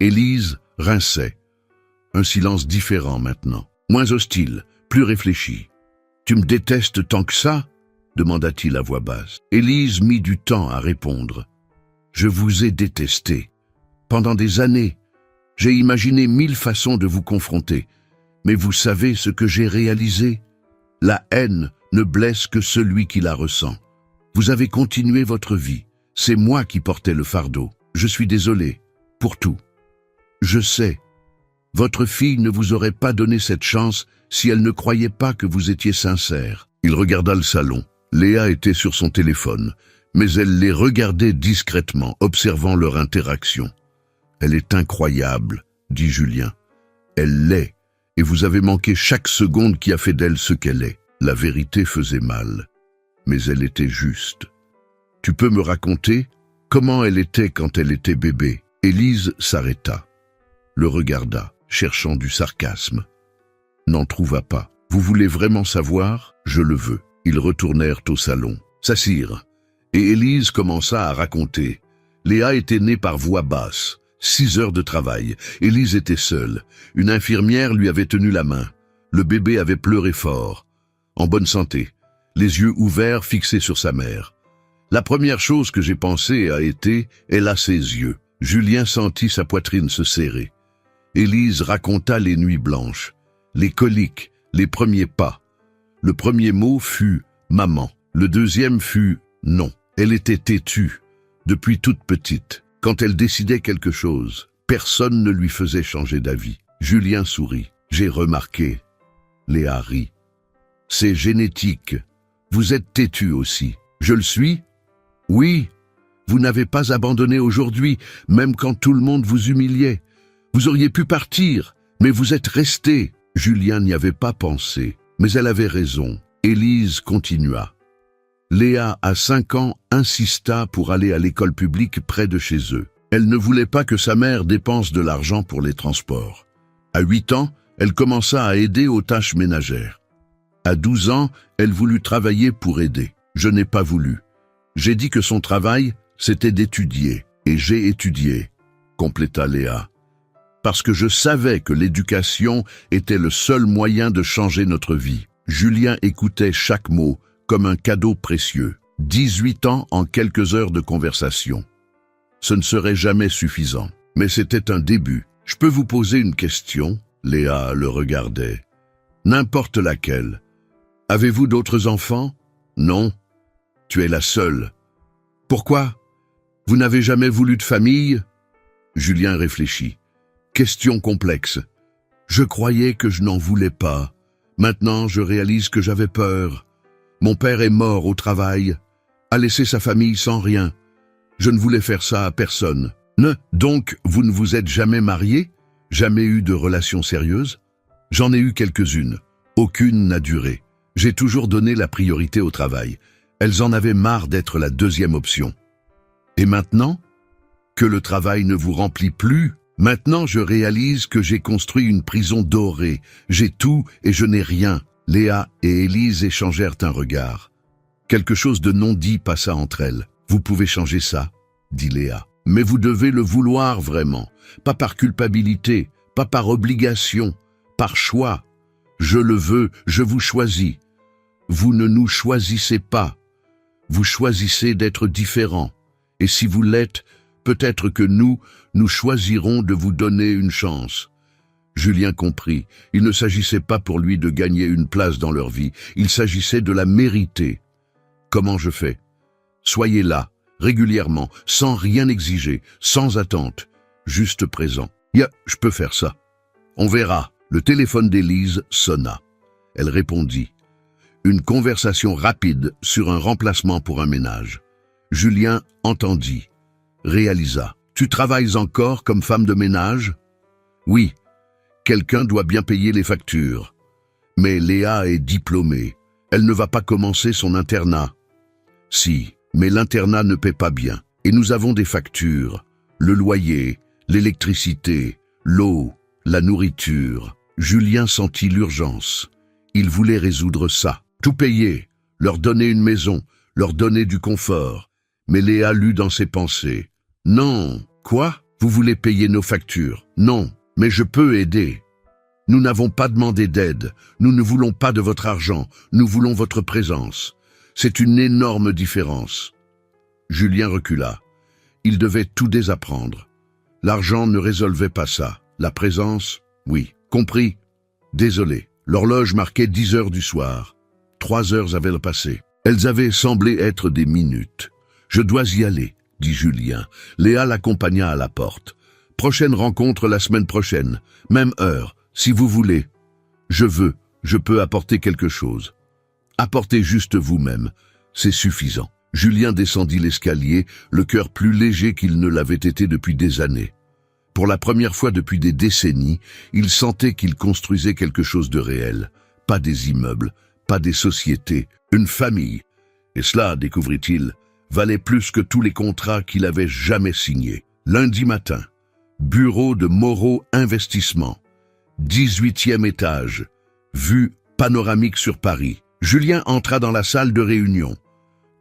Élise rinçait. Un silence différent maintenant, moins hostile, plus réfléchi. « Tu me détestes tant que ça ?» demanda-t-il à voix basse. Élise mit du temps à répondre. « Je vous ai détesté. Pendant des années, j'ai imaginé 1000 façons de vous confronter. Mais vous savez ce que j'ai réalisé ? La haine ne blesse que celui qui la ressent. Vous avez continué votre vie. C'est moi qui portais le fardeau. Je suis désolé. Pour tout. Je sais. Votre fille ne vous aurait pas donné cette chance si elle ne croyait pas que vous étiez sincère. » Il regarda le salon. Léa était sur son téléphone, mais elle les regardait discrètement, observant leur interaction. « Elle est incroyable, » dit Julien. « Elle l'est, et vous avez manqué chaque seconde qui a fait d'elle ce qu'elle est. » La vérité faisait mal, mais elle était juste. « Tu peux me raconter ?» Comment elle était quand elle était bébé? Élise s'arrêta, le regarda, cherchant du sarcasme. N'en trouva pas. Vous voulez vraiment savoir? Je le veux. Ils retournèrent au salon, s'assirent, et Élise commença à raconter. Léa était née par voix basse. 6 heures de travail. Élise était seule. Une infirmière lui avait tenu la main. Le bébé avait pleuré fort. En bonne santé. Les yeux ouverts fixés sur sa mère. La première chose que j'ai pensée a été « elle a ses yeux ». Julien sentit sa poitrine se serrer. Élise raconta les nuits blanches, les coliques, les premiers pas. Le premier mot fut « maman ». Le deuxième fut « non ». Elle était têtue, depuis toute petite. Quand elle décidait quelque chose, personne ne lui faisait changer d'avis. Julien sourit. J'ai remarqué. Léa rit. C'est génétique. Vous êtes têtue aussi. Je le suis? Oui. Vous n'avez pas abandonné aujourd'hui, même quand tout le monde vous humiliait. Vous auriez pu partir, mais vous êtes resté. Julien n'y avait pas pensé, mais elle avait raison. Élise continua. Léa, à 5 ans, insista pour aller à l'école publique près de chez eux. Elle ne voulait pas que sa mère dépense de l'argent pour les transports. À 8 ans, elle commença à aider aux tâches ménagères. À 12 ans, elle voulut travailler pour aider. Je n'ai pas voulu. J'ai dit que son travail, c'était d'étudier. Et j'ai étudié, compléta Léa. Parce que je savais que l'éducation était le seul moyen de changer notre vie. Julien écoutait chaque mot, comme un cadeau précieux. 18 ans en quelques heures de conversation. Ce ne serait jamais suffisant, mais c'était un début. Je peux vous poser une question? Léa le regardait. N'importe laquelle. Avez-vous d'autres enfants? Non. Tu es la seule. Pourquoi? Vous n'avez jamais voulu de famille? Julien réfléchit. Question complexe. Je croyais que je n'en voulais pas. Maintenant, je réalise que j'avais peur. Mon père est mort au travail, a laissé sa famille sans rien. Je ne voulais faire ça à personne. Donc, vous ne vous êtes jamais marié? Jamais eu de relation sérieuse? J'en ai eu quelques-unes. Aucune n'a duré. J'ai toujours donné la priorité au travail. Elles en avaient marre d'être la deuxième option. Et maintenant? Que le travail ne vous remplit plus? Maintenant, je réalise que j'ai construit une prison dorée. J'ai tout et je n'ai rien. Léa et Élise échangèrent un regard. Quelque chose de non dit passa entre elles. Vous pouvez changer ça, dit Léa. Mais vous devez le vouloir vraiment. Pas par culpabilité, pas par obligation, par choix. Je le veux, je vous choisis. Vous ne nous choisissez pas. Vous choisissez d'être différents. Et si vous l'êtes, peut-être que nous choisirons de vous donner une chance. Julien comprit. Il ne s'agissait pas pour lui de gagner une place dans leur vie. Il s'agissait de la mériter. Comment je fais? Soyez là, régulièrement, sans rien exiger, sans attente, juste présent. Je peux faire ça. On verra. Le téléphone d'Élise sonna. Elle répondit. Une conversation rapide sur un remplacement pour un ménage. Julien entendit, réalisa. Tu travailles encore comme femme de ménage? Oui. Quelqu'un doit bien payer les factures. Mais Léa est diplômée. Elle ne va pas commencer son internat. Si, mais l'internat ne paie pas bien. Et nous avons des factures. Le loyer, l'électricité, l'eau, la nourriture. Julien sentit l'urgence. Il voulait résoudre ça. Tout payer, leur donner une maison, leur donner du confort. Mais Léa lut dans ses pensées. Non. Quoi? Vous voulez payer nos factures? Non. Mais je peux aider. Nous n'avons pas demandé d'aide. Nous ne voulons pas de votre argent. Nous voulons votre présence. C'est une énorme différence. Julien recula. Il devait tout désapprendre. L'argent ne résolvait pas ça. La présence, oui. Compris? Désolé. L'horloge marquait 10 heures du soir. 3 heures avaient passé. Elles avaient semblé être des minutes. Je dois y aller, dit Julien. Léa l'accompagna à la porte. Prochaine rencontre la semaine prochaine, même heure, si vous voulez. Je peux apporter quelque chose. Apportez juste vous-même, c'est suffisant. Julien descendit l'escalier, le cœur plus léger qu'il ne l'avait été depuis des années. Pour la première fois depuis des décennies, il sentait qu'il construisait quelque chose de réel. Pas des immeubles, pas des sociétés, une famille. Et cela, découvrit-il, valait plus que tous les contrats qu'il avait jamais signés. Lundi matin, bureau de Moreau Investissement, 18e étage, vue panoramique sur Paris. Julien entra dans la salle de réunion.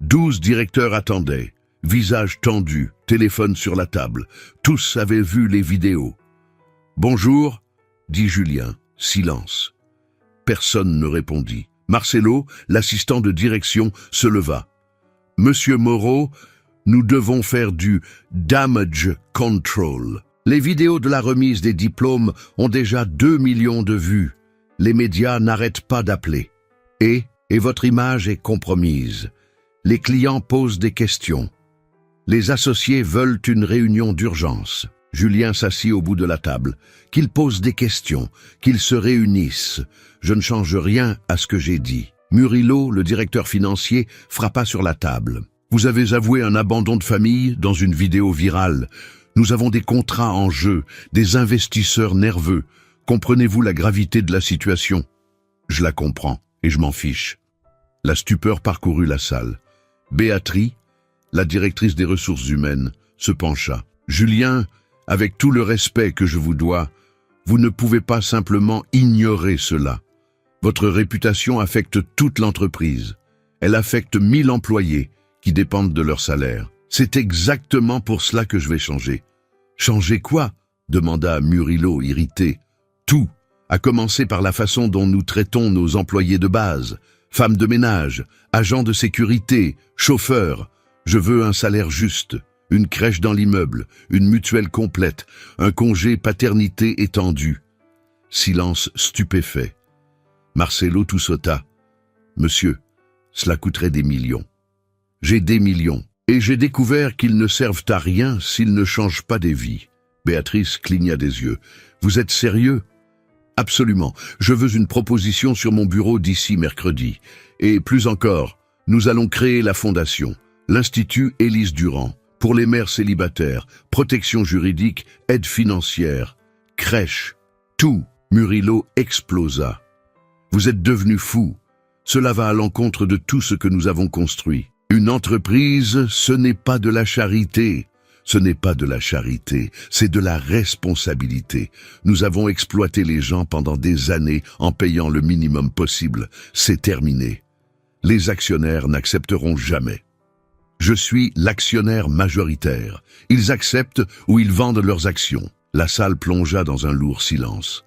12 directeurs attendaient, visage tendu, téléphone sur la table. Tous avaient vu les vidéos. « Bonjour », dit Julien. Silence. Personne ne répondit. Marcelo, l'assistant de direction, se leva. « Monsieur Moreau, nous devons faire du damage control. Les vidéos de la remise des diplômes ont déjà 2 millions de vues. Les médias n'arrêtent pas d'appeler. Et votre image est compromise. Les clients posent des questions. Les associés veulent une réunion d'urgence. » Julien s'assit au bout de la table. « Qu'ils posent des questions, qu'ils se réunissent. Je ne change rien à ce que j'ai dit. » Murillo, le directeur financier, frappa sur la table. « Vous avez avoué un abandon de famille dans une vidéo virale. Nous avons des contrats en jeu, des investisseurs nerveux. Comprenez-vous la gravité de la situation ? » Je la comprends, et je m'en fiche. La stupeur parcourut la salle. Béatrice, la directrice des ressources humaines, se pencha. « Julien, avec tout le respect que je vous dois, vous ne pouvez pas simplement ignorer cela. Votre réputation affecte toute l'entreprise. Elle affecte 1000 employés qui dépendent de leur salaire. C'est exactement pour cela que je vais changer. » « Changer quoi ?» demanda Murillo, irrité. « Tout, à commencer par la façon dont nous traitons nos employés de base, femmes de ménage, agents de sécurité, chauffeurs. Je veux un salaire juste, une crèche dans l'immeuble, une mutuelle complète, un congé paternité étendu. » Silence stupéfait. Marcelo toussota. « Monsieur, cela coûterait des millions. J'ai des millions, et j'ai découvert qu'ils ne servent à rien s'ils ne changent pas des vies. » Béatrice cligna des yeux. « Vous êtes sérieux ? » « Absolument. Je veux une proposition sur mon bureau d'ici mercredi. Et plus encore, nous allons créer la fondation, l'Institut Élise Durand, pour les mères célibataires, protection juridique, aide financière, crèche, tout. » Murillo explosa. « Vous êtes devenu fou. Cela va à l'encontre de tout ce que nous avons construit. Une entreprise, ce n'est pas de la charité. Ce n'est pas de la charité, c'est de la responsabilité. Nous avons exploité les gens pendant des années en payant le minimum possible. C'est terminé. Les actionnaires n'accepteront jamais. Je suis l'actionnaire majoritaire. Ils acceptent ou ils vendent leurs actions. » La salle plongea dans un lourd silence.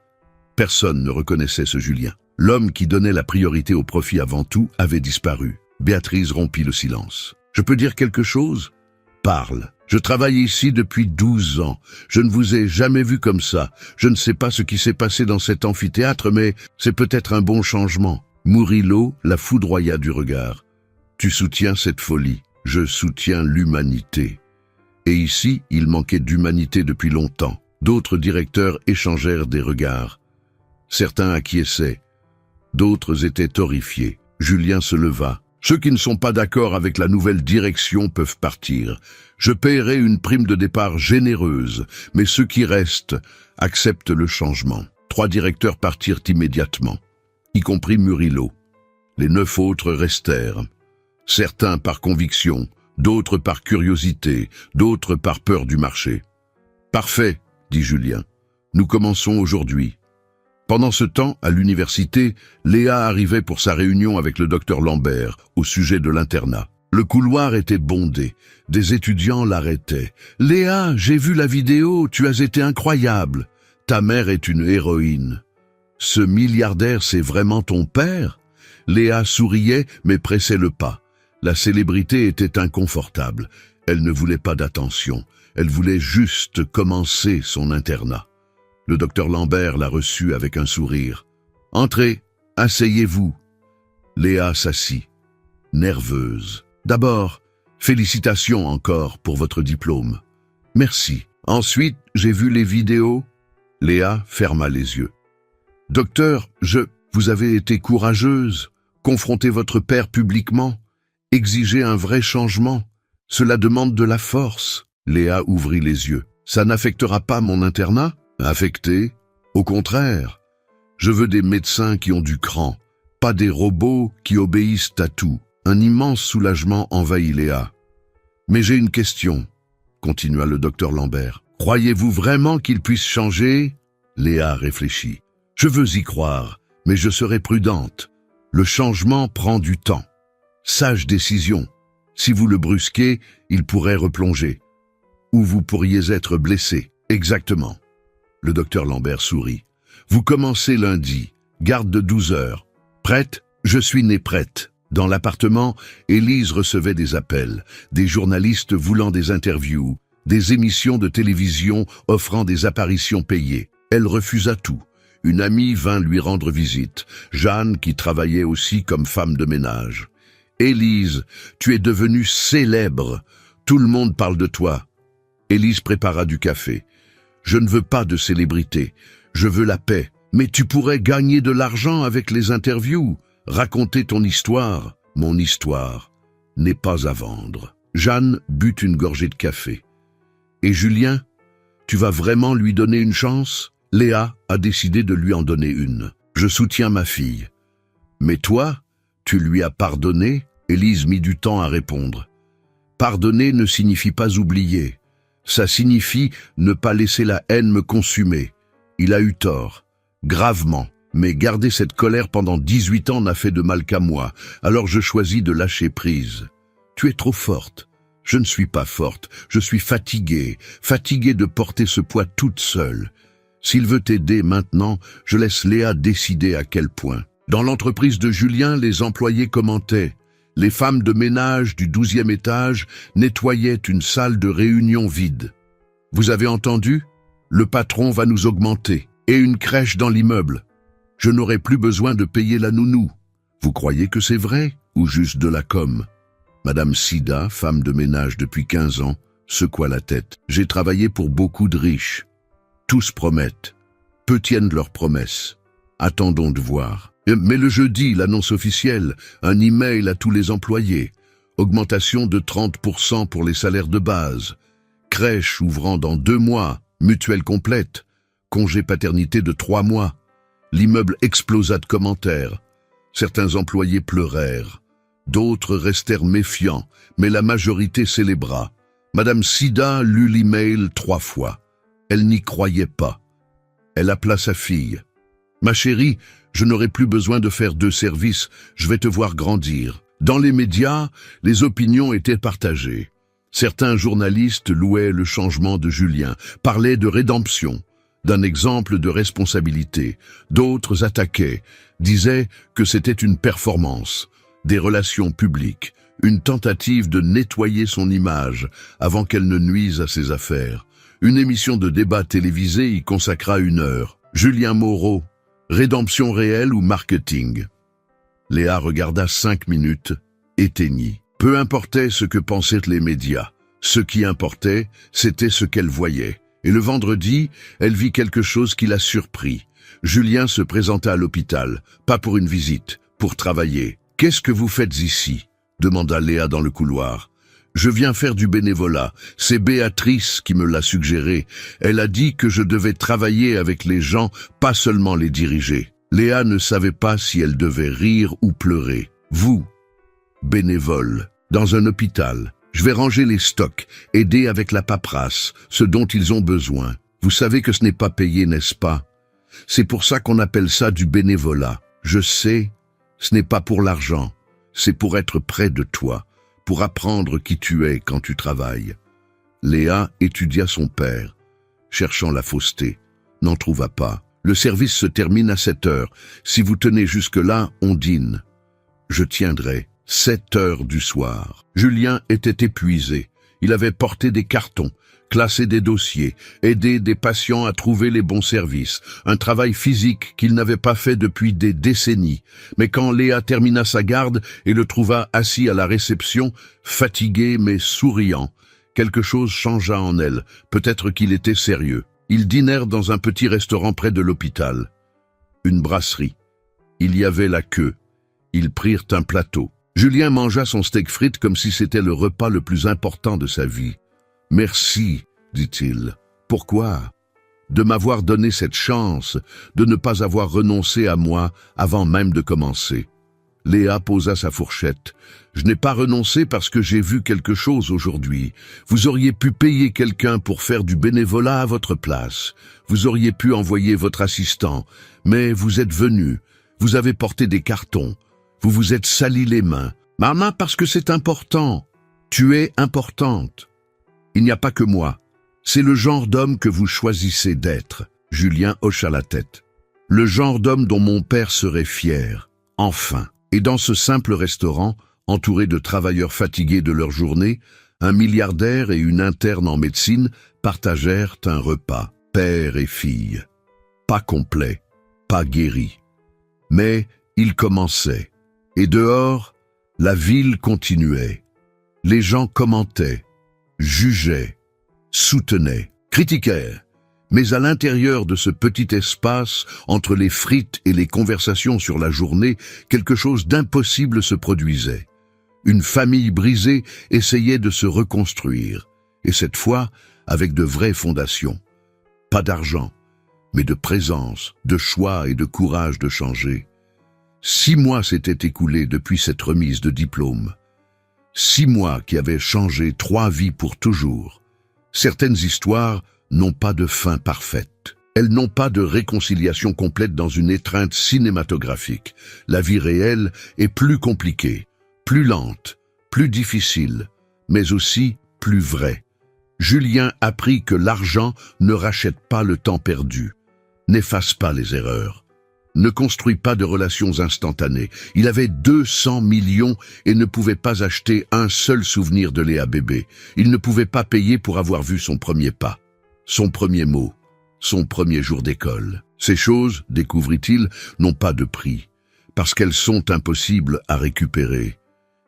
Personne ne reconnaissait ce Julien. L'homme qui donnait la priorité au profit avant tout avait disparu. Béatrice rompit le silence. « Je peux dire quelque chose ? Parle. Je travaille ici depuis 12 ans. Je ne vous ai jamais vu comme ça. Je ne sais pas ce qui s'est passé dans cet amphithéâtre, mais c'est peut-être un bon changement. » Murillo la foudroya du regard. « Tu soutiens cette folie. Je soutiens l'humanité. » Et ici, il manquait d'humanité depuis longtemps. D'autres directeurs échangèrent des regards. Certains acquiesçaient. D'autres étaient horrifiés. Julien se leva. « Ceux qui ne sont pas d'accord avec la nouvelle direction peuvent partir. Je paierai une prime de départ généreuse, mais ceux qui restent acceptent le changement. » 3 directeurs partirent immédiatement, y compris Murillo. Les 9 autres restèrent. Certains par conviction, d'autres par curiosité, d'autres par peur du marché. « Parfait, » dit Julien. « Nous commençons aujourd'hui. » Pendant ce temps, à l'université, Léa arrivait pour sa réunion avec le docteur Lambert au sujet de l'internat. Le couloir était bondé. Des étudiants l'arrêtaient. « Léa, j'ai vu la vidéo, tu as été incroyable. Ta mère est une héroïne. »« Ce milliardaire, c'est vraiment ton père ?» Léa souriait mais pressait le pas. La célébrité était inconfortable. Elle ne voulait pas d'attention. Elle voulait juste commencer son internat. Le docteur Lambert la reçut avec un sourire. « Entrez, asseyez-vous. » Léa s'assit, nerveuse. « D'abord, félicitations encore pour votre diplôme. »« Merci. Ensuite, j'ai vu les vidéos. » Léa ferma les yeux. « Docteur, vous avez été courageuse, confronter votre père publiquement, exiger un vrai changement. Cela demande de la force. » Léa ouvrit les yeux. « Ça n'affectera pas mon internat ? » « Affecté ? Au contraire. Je veux des médecins qui ont du cran, pas des robots qui obéissent à tout. » Un immense soulagement envahit Léa. Mais j'ai une question, continua le docteur Lambert. Croyez-vous vraiment qu'il puisse changer? Léa réfléchit. Je veux y croire, mais je serai prudente. Le changement prend du temps. Sage décision. Si vous le brusquez, il pourrait replonger. Ou vous pourriez être blessé. Exactement. Le docteur Lambert sourit. Vous commencez lundi. Garde de 12 heures. Prête? Je suis née prête. Dans l'appartement, Élise recevait des appels, des journalistes voulant des interviews, des émissions de télévision offrant des apparitions payées. Elle refusa tout. Une amie vint lui rendre visite, Jeanne qui travaillait aussi comme femme de ménage. « Élise, tu es devenue célèbre. Tout le monde parle de toi. » Élise prépara du café. « Je ne veux pas de célébrité. Je veux la paix. Mais tu pourrais gagner de l'argent avec les interviews. Raconter ton histoire. Mon histoire n'est pas à vendre. » Jeanne but une gorgée de café. « Et Julien, tu vas vraiment lui donner une chance ?» Léa a décidé de lui en donner une. « Je soutiens ma fille. »« Mais toi, tu lui as pardonné ?» Élise mit du temps à répondre. « Pardonner ne signifie pas oublier. Ça signifie ne pas laisser la haine me consumer. Il a eu tort, gravement. Mais garder cette colère pendant 18 ans n'a fait de mal qu'à moi. Alors je choisis de lâcher prise. Tu es trop forte. Je ne suis pas forte. Je suis fatiguée de porter ce poids toute seule. S'il veut t'aider maintenant, je laisse Léa décider à quel point. » Dans l'entreprise de Julien, les employés commentaient. Les femmes de ménage du 12e étage nettoyaient une salle de réunion vide. « Vous avez entendu? Le patron va nous augmenter. Et une crèche dans l'immeuble. Je n'aurai plus besoin de payer la nounou. Vous croyez que c'est vrai ou juste de la com ?» Madame Sida, femme de ménage depuis 15 ans, secoua la tête. « J'ai travaillé pour beaucoup de riches. Tous promettent. Peu tiennent leurs promesses. Attendons de voir. Mais le jeudi, l'annonce officielle, un email à tous les employés. Augmentation de 30% pour les salaires de base. Crèche ouvrant dans 2 mois. Mutuelle complète. Congé paternité de 3 mois. L'immeuble explosa de commentaires. Certains employés pleurèrent. D'autres restèrent méfiants, mais la majorité célébra. Madame Sida lut l'email 3 fois. Elle n'y croyait pas. Elle appela sa fille. « Ma chérie, je n'aurai plus besoin de faire 2 services, je vais te voir grandir. » Dans les médias, les opinions étaient partagées. Certains journalistes louaient le changement de Julien, parlaient de rédemption, d'un exemple de responsabilité. D'autres attaquaient, disaient que c'était une performance, des relations publiques, une tentative de nettoyer son image avant qu'elle ne nuise à ses affaires. Une émission de débat télévisé y consacra 1 heure. Julien Moreau, rédemption réelle ou marketing? Léa regarda 5 minutes, éteignit. Peu importait ce que pensaient les médias. Ce qui importait, c'était ce qu'elle voyait. Et le vendredi, elle vit quelque chose qui la surprit. Julien se présenta à l'hôpital, pas pour une visite, pour travailler. « Qu'est-ce que vous faites ici ?» demanda Léa dans le couloir. « Je viens faire du bénévolat. C'est Béatrice qui me l'a suggéré. Elle a dit que je devais travailler avec les gens, pas seulement les diriger. » Léa ne savait pas si elle devait rire ou pleurer. « Vous, bénévole, dans un hôpital. Je vais ranger les stocks, aider avec la paperasse, ce dont ils ont besoin. Vous savez que ce n'est pas payé, n'est-ce pas? C'est pour ça qu'on appelle ça du bénévolat. Je sais, ce n'est pas pour l'argent. C'est pour être près de toi, pour apprendre qui tu es quand tu travailles. » Léa étudia son père, cherchant la fausseté, n'en trouva pas. « Le service se termine à 7 heures. Si vous tenez jusque-là, on dîne. » « Je tiendrai. 7 heures du soir. » Julien était épuisé. Il avait porté des cartons, classé des dossiers, aidé des patients à trouver les bons services, un travail physique qu'il n'avait pas fait depuis des décennies. Mais quand Léa termina sa garde et le trouva assis à la réception, fatigué mais souriant, quelque chose changea en elle, peut-être qu'il était sérieux. Ils dînèrent dans un petit restaurant près de l'hôpital. Une brasserie. Il y avait la queue. Ils prirent un plateau. Julien mangea son steak frites comme si c'était le repas le plus important de sa vie. « Merci, dit-il. Pourquoi ? De m'avoir donné cette chance, de ne pas avoir renoncé à moi avant même de commencer. Léa posa sa fourchette. « Je n'ai pas renoncé parce que j'ai vu quelque chose aujourd'hui. Vous auriez pu payer quelqu'un pour faire du bénévolat à votre place. Vous auriez pu envoyer votre assistant. Mais vous êtes venu. Vous avez porté des cartons. Vous vous êtes sali les mains. Maman, parce que c'est important. Tu es importante. Il n'y a pas que moi. C'est le genre d'homme que vous choisissez d'être. » Julien hocha la tête. « Le genre d'homme dont mon père serait fier. Enfin. » Et dans ce simple restaurant, entouré de travailleurs fatigués de leur journée, un milliardaire et une interne en médecine partagèrent un repas, père et fille. Pas complet, pas guéri. Mais il commençait. Et dehors, la ville continuait. Les gens commentaient, jugeaient, soutenaient, critiquèrent. Mais à l'intérieur de ce petit espace, entre les frites et les conversations sur la journée, quelque chose d'impossible se produisait. Une famille brisée essayait de se reconstruire, et cette fois avec de vraies fondations. Pas d'argent, mais de présence, de choix et de courage de changer. 6 mois s'étaient écoulés depuis cette remise de diplôme. 6 mois qui avaient changé 3 vies pour toujours. Certaines histoires n'ont pas de fin parfaite. Elles n'ont pas de réconciliation complète dans une étreinte cinématographique. La vie réelle est plus compliquée, plus lente, plus difficile, mais aussi plus vraie. Julien apprit que l'argent ne rachète pas le temps perdu, n'efface pas les erreurs, ne construit pas de relations instantanées. Il avait 200 millions et ne pouvait pas acheter un seul souvenir de Léa bébé. Il ne pouvait pas payer pour avoir vu son premier pas. Son premier mot, son premier jour d'école. Ces choses, découvrit-il, n'ont pas de prix, parce qu'elles sont impossibles à récupérer.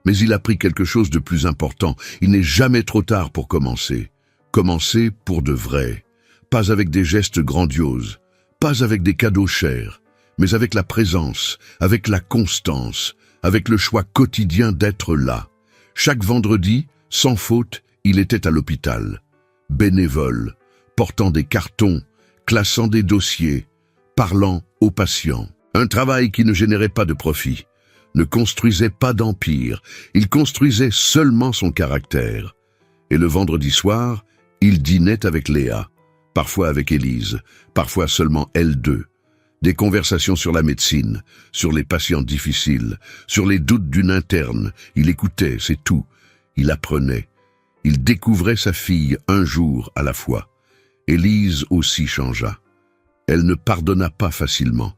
Mais il apprit quelque chose de plus important. Il n'est jamais trop tard pour commencer. Commencer pour de vrai. Pas avec des gestes grandioses, pas avec des cadeaux chers, mais avec la présence, avec la constance, avec le choix quotidien d'être là. Chaque vendredi, sans faute, il était à l'hôpital. Bénévole, portant des cartons, classant des dossiers, parlant aux patients. Un travail qui ne générait pas de profit, ne construisait pas d'empire, il construisait seulement son caractère. Et le vendredi soir, il dînait avec Léa, parfois avec Élise, parfois seulement elles deux. Des conversations sur la médecine, sur les patients difficiles, sur les doutes d'une interne. Il écoutait, c'est tout. Il apprenait. Il découvrait sa fille un jour à la fois. Élise aussi changea. Elle ne pardonna pas facilement.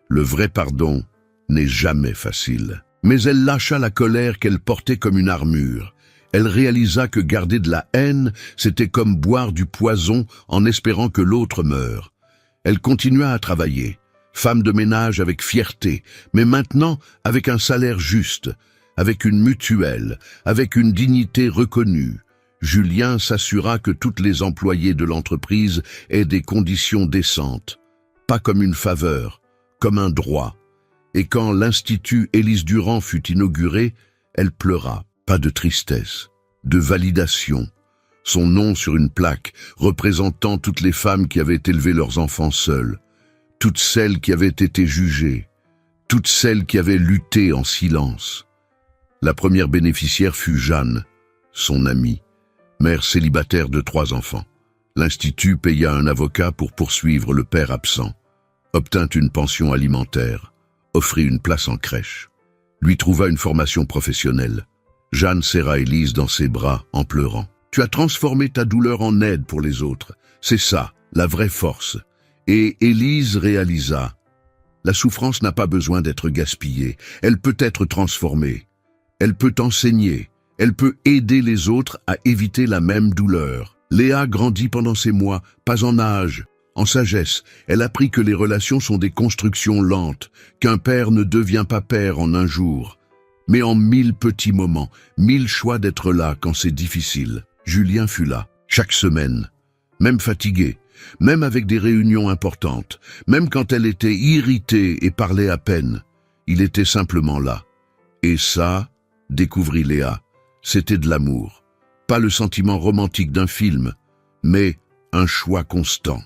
Le vrai pardon n'est jamais facile. Mais elle lâcha la colère qu'elle portait comme une armure. Elle réalisa que garder de la haine, c'était comme boire du poison en espérant que l'autre meure. Elle continua à travailler, femme de ménage avec fierté, mais maintenant avec un salaire juste, avec une mutuelle, avec une dignité reconnue. Julien s'assura que toutes les employées de l'entreprise aient des conditions décentes, pas comme une faveur, comme un droit. Et quand l'Institut Élise Durand fut inauguré, elle pleura, pas de tristesse, de validation. Son nom sur une plaque représentant toutes les femmes qui avaient élevé leurs enfants seules, toutes celles qui avaient été jugées, toutes celles qui avaient lutté en silence. La première bénéficiaire fut Jeanne, son amie. Mère célibataire de 3 enfants. L'Institut paya un avocat pour poursuivre le père absent, obtint une pension alimentaire, offrit une place en crèche, lui trouva une formation professionnelle. Jeanne serra Élise dans ses bras en pleurant. « Tu as transformé ta douleur en aide pour les autres. C'est ça, la vraie force. » Et Élise réalisa. La souffrance n'a pas besoin d'être gaspillée. Elle peut être transformée. Elle peut enseigner. Elle peut aider les autres à éviter la même douleur. Léa grandit pendant ces mois, pas en âge, en sagesse. Elle apprit que les relations sont des constructions lentes, qu'un père ne devient pas père en un jour, mais en 1000 petits moments, 1000 choix d'être là quand c'est difficile. Julien fut là, chaque semaine, même fatigué, même avec des réunions importantes, même quand elle était irritée et parlait à peine. Il était simplement là. Et ça, découvrit Léa, c'était de l'amour. Pas le sentiment romantique d'un film, mais un choix constant.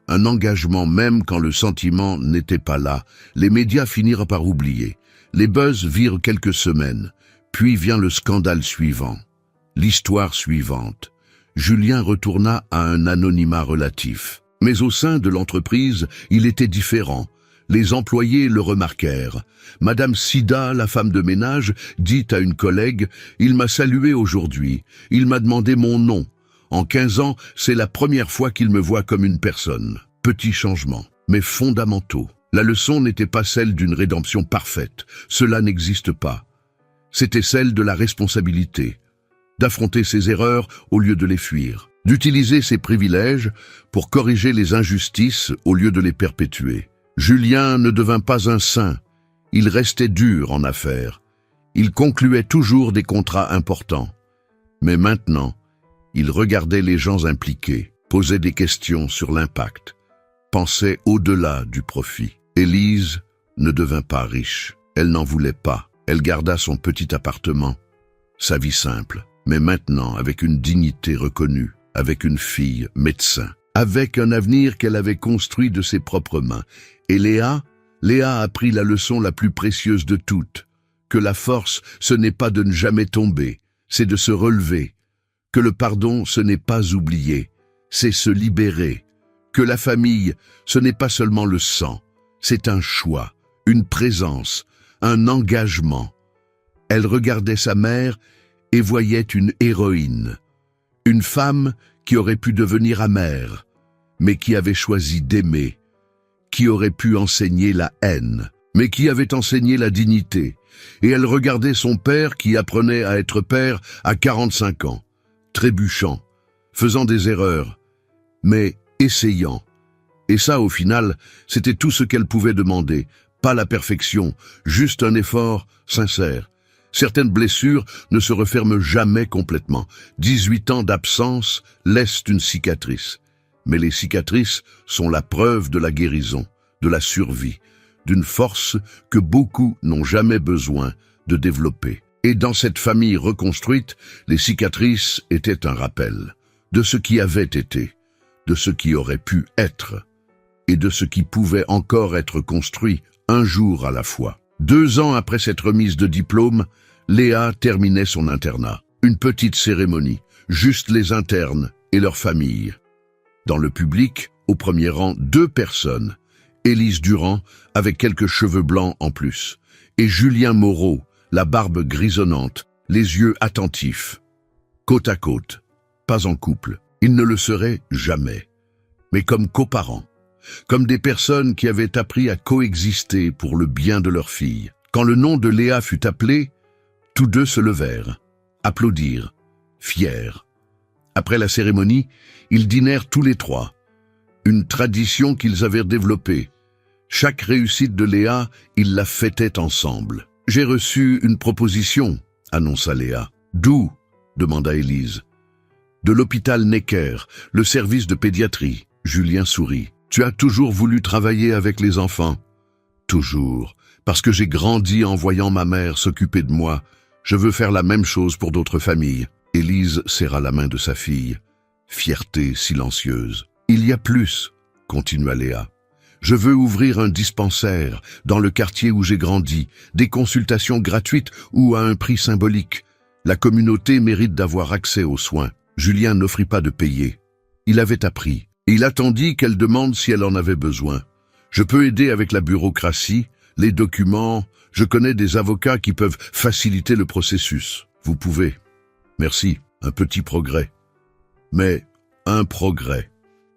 Un engagement même quand le sentiment n'était pas là. Les médias finirent par oublier. Les buzz virent quelques semaines, puis vient le scandale suivant. L'histoire suivante. Julien retourna à un anonymat relatif. Mais au sein de l'entreprise, il était différent. Les employés le remarquèrent. Madame Sida, la femme de ménage, dit à une collègue « Il m'a salué aujourd'hui. Il m'a demandé mon nom. En 15 ans, c'est la première fois qu'il me voit comme une personne. » Petits changements, mais fondamentaux. La leçon n'était pas celle d'une rédemption parfaite. Cela n'existe pas. C'était celle de la responsabilité, d'affronter ses erreurs au lieu de les fuir, d'utiliser ses privilèges pour corriger les injustices au lieu de les perpétuer. Julien ne devint pas un saint. Il restait dur en affaires. Il concluait toujours des contrats importants. Mais maintenant, il regardait les gens impliqués, posait des questions sur l'impact, pensait au-delà du profit. Élise ne devint pas riche. Elle n'en voulait pas. Elle garda son petit appartement, sa vie simple, mais maintenant avec une dignité reconnue, avec une fille médecin, avec un avenir qu'elle avait construit de ses propres mains. Et Léa apprit la leçon la plus précieuse de toutes, que la force, ce n'est pas de ne jamais tomber, c'est de se relever, que le pardon, ce n'est pas oublier, c'est se libérer, que la famille, ce n'est pas seulement le sang, c'est un choix, une présence, un engagement. Elle regardait sa mère et voyait une héroïne, une femme qui aurait pu devenir amère, mais qui avait choisi d'aimer, qui aurait pu enseigner la haine, mais qui avait enseigné la dignité. Et elle regardait son père qui apprenait à être père à 45 ans, trébuchant, faisant des erreurs, mais essayant. Et ça, au final, c'était tout ce qu'elle pouvait demander. Pas la perfection, juste un effort sincère. Certaines blessures ne se referment jamais complètement. 18 ans d'absence laissent une cicatrice. Mais les cicatrices sont la preuve de la guérison, de la survie, d'une force que beaucoup n'ont jamais besoin de développer. Et dans cette famille reconstruite, les cicatrices étaient un rappel de ce qui avait été, de ce qui aurait pu être, et de ce qui pouvait encore être construit un jour à la fois. 2 ans après cette remise de diplôme, Léa terminait son internat. Une petite cérémonie, juste les internes et leurs familles. Dans le public, au premier rang, 2 personnes. Élise Durand, avec quelques cheveux blancs en plus, et Julien Moreau, la barbe grisonnante, les yeux attentifs. Côte à côte, pas en couple. Ils ne le seraient jamais, mais comme coparents. Comme des personnes qui avaient appris à coexister pour le bien de leur fille. Quand le nom de Léa fut appelé, tous 2 se levèrent, applaudirent, fiers. Après la cérémonie, ils dînèrent tous les 3. Une tradition qu'ils avaient développée. Chaque réussite de Léa, ils la fêtaient ensemble. « J'ai reçu une proposition », annonça Léa. « D'où » demanda Élise. « De l'hôpital Necker, le service de pédiatrie. » Julien sourit. « Tu as toujours voulu travailler avec les enfants ?»« Toujours, parce que j'ai grandi en voyant ma mère s'occuper de moi. Je veux faire la même chose pour d'autres familles. » Élise serra la main de sa fille. Fierté silencieuse. « Il y a plus, » continua Léa. « Je veux ouvrir un dispensaire dans le quartier où j'ai grandi, des consultations gratuites ou à un prix symbolique. La communauté mérite d'avoir accès aux soins. » Julien n'offrit pas de payer. Il avait appris. Il attendit qu'elle demande si elle en avait besoin. « Je peux aider avec la bureaucratie, les documents. Je connais des avocats qui peuvent faciliter le processus. » Vous pouvez. Merci, un petit progrès. Mais un progrès.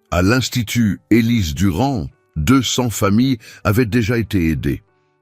À l'Institut Élise Durand, 200 familles avaient déjà été aidées.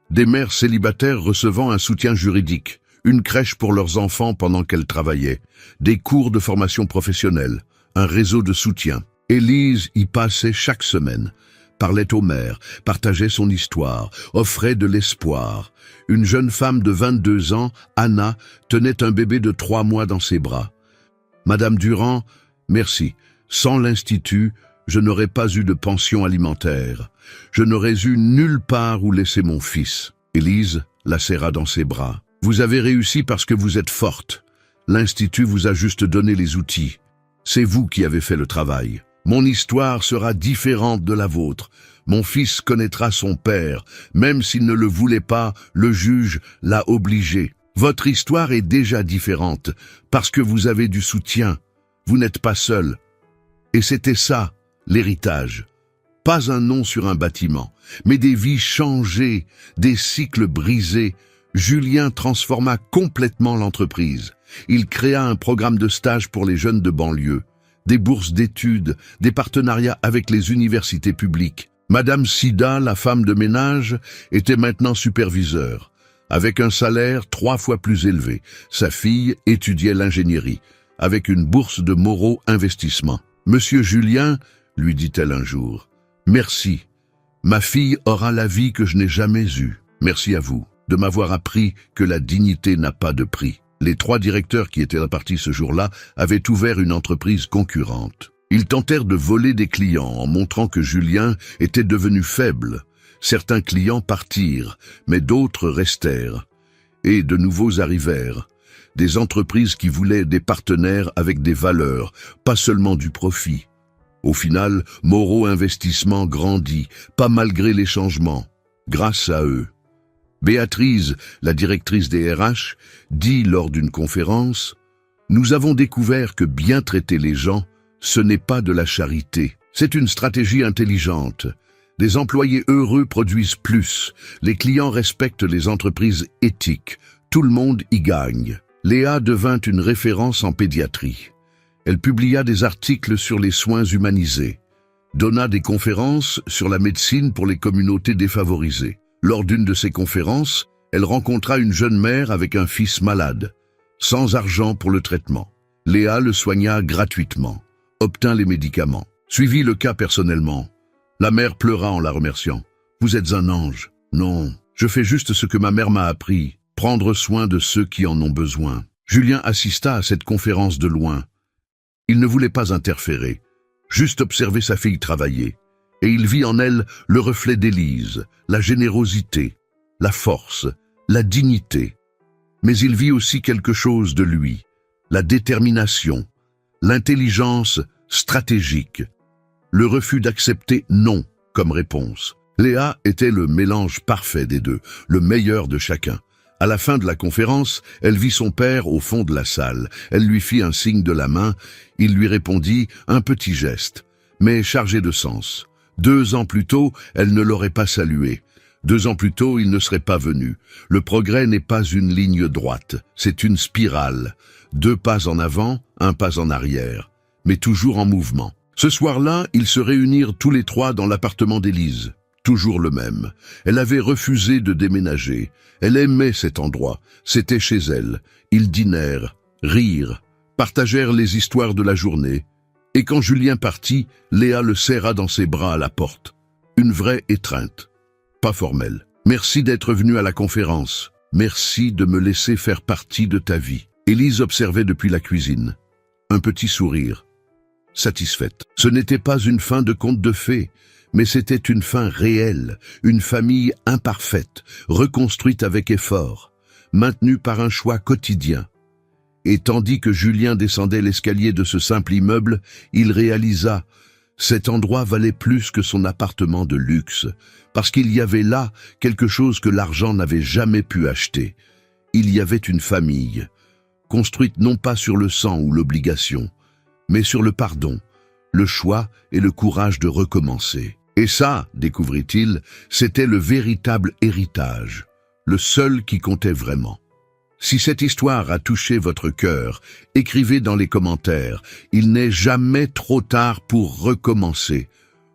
Des mères célibataires recevant un soutien juridique, une crèche pour leurs enfants pendant qu'elles travaillaient, des cours de formation professionnelle, un réseau de soutien. Élise y passait chaque semaine, parlait aux mères, partageait son histoire, offrait de l'espoir. Une jeune femme de 22 ans, Anna, tenait un bébé de 3 mois dans ses bras. « Madame Durand, merci. Sans l'Institut, je n'aurais pas eu de pension alimentaire. Je n'aurais eu nulle part où laisser mon fils. » Élise la serra dans ses bras. « Vous avez réussi parce que vous êtes forte. L'Institut vous a juste donné les outils. C'est vous qui avez fait le travail. Mon histoire sera différente de la vôtre. Mon fils connaîtra son père. Même s'il ne le voulait pas, le juge l'a obligé. Votre histoire est déjà différente, parce que vous avez du soutien. Vous n'êtes pas seul. Et c'était ça, l'héritage. Pas un nom sur un bâtiment, mais des vies changées, des cycles brisés. Julien transforma complètement l'entreprise. Il créa un programme de stage pour les jeunes de banlieue, des bourses d'études, des partenariats avec les universités publiques. Madame Sida, la femme de ménage, était maintenant superviseure, avec un salaire 3 fois plus élevé. Sa fille étudiait l'ingénierie, avec une bourse de Moreau Investissement. « Monsieur Julien, lui dit-elle un jour, merci. Ma fille aura la vie que je n'ai jamais eue. Merci à vous de m'avoir appris que la dignité n'a pas de prix. » Les 3 directeurs qui étaient répartis ce jour-là avaient ouvert une entreprise concurrente. Ils tentèrent de voler des clients en montrant que Julien était devenu faible. Certains clients partirent, mais d'autres restèrent. Et de nouveaux arrivèrent. Des entreprises qui voulaient des partenaires avec des valeurs, pas seulement du profit. Au final, Moreau Investissement grandit, pas malgré les changements, grâce à eux. Béatrice, la directrice des RH, dit lors d'une conférence « Nous avons découvert que bien traiter les gens, ce n'est pas de la charité. C'est une stratégie intelligente. Des employés heureux produisent plus. Les clients respectent les entreprises éthiques. Tout le monde y gagne. » Léa devint une référence en pédiatrie. Elle publia des articles sur les soins humanisés, donna des conférences sur la médecine pour les communautés défavorisées. Lors d'une de ces conférences, elle rencontra une jeune mère avec un fils malade, sans argent pour le traitement. Léa le soigna gratuitement, obtint les médicaments, suivit le cas personnellement. La mère pleura en la remerciant. « Vous êtes un ange. »« Non, je fais juste ce que ma mère m'a appris, prendre soin de ceux qui en ont besoin. » Julien assista à cette conférence de loin. Il ne voulait pas interférer, juste observer sa fille travailler. Et il vit en elle le reflet d'Élise, la générosité, la force, la dignité. Mais il vit aussi quelque chose de lui, la détermination, l'intelligence stratégique, le refus d'accepter non comme réponse. Léa était le mélange parfait des deux, le meilleur de chacun. À la fin de la conférence, elle vit son père au fond de la salle. Elle lui fit un signe de la main. Il lui répondit un petit geste, mais chargé de sens. 2 ans plus tôt, elle ne l'aurait pas salué. 2 ans plus tôt, il ne serait pas venu. Le progrès n'est pas une ligne droite, c'est une spirale. 2 pas en avant, 1 pas en arrière, mais toujours en mouvement. Ce soir-là, ils se réunirent tous les 3 dans l'appartement d'Élise. Toujours le même. Elle avait refusé de déménager. Elle aimait cet endroit. C'était chez elle. Ils dînèrent, rirent, partagèrent les histoires de la journée. Et quand Julien partit, Léa le serra dans ses bras à la porte. Une vraie étreinte. Pas formelle. Merci d'être venu à la conférence. Merci de me laisser faire partie de ta vie. Élise observait depuis la cuisine. Un petit sourire. Satisfaite. Ce n'était pas une fin de conte de fées, mais c'était une fin réelle, une famille imparfaite, reconstruite avec effort, maintenue par un choix quotidien. Et tandis que Julien descendait l'escalier de ce simple immeuble, il réalisa « Cet endroit valait plus que son appartement de luxe, parce qu'il y avait là quelque chose que l'argent n'avait jamais pu acheter. Il y avait une famille, construite non pas sur le sang ou l'obligation, mais sur le pardon, le choix et le courage de recommencer. Et ça, découvrit-il, c'était le véritable héritage, le seul qui comptait vraiment. Si cette histoire a touché votre cœur, écrivez dans les commentaires. Il n'est jamais trop tard pour recommencer.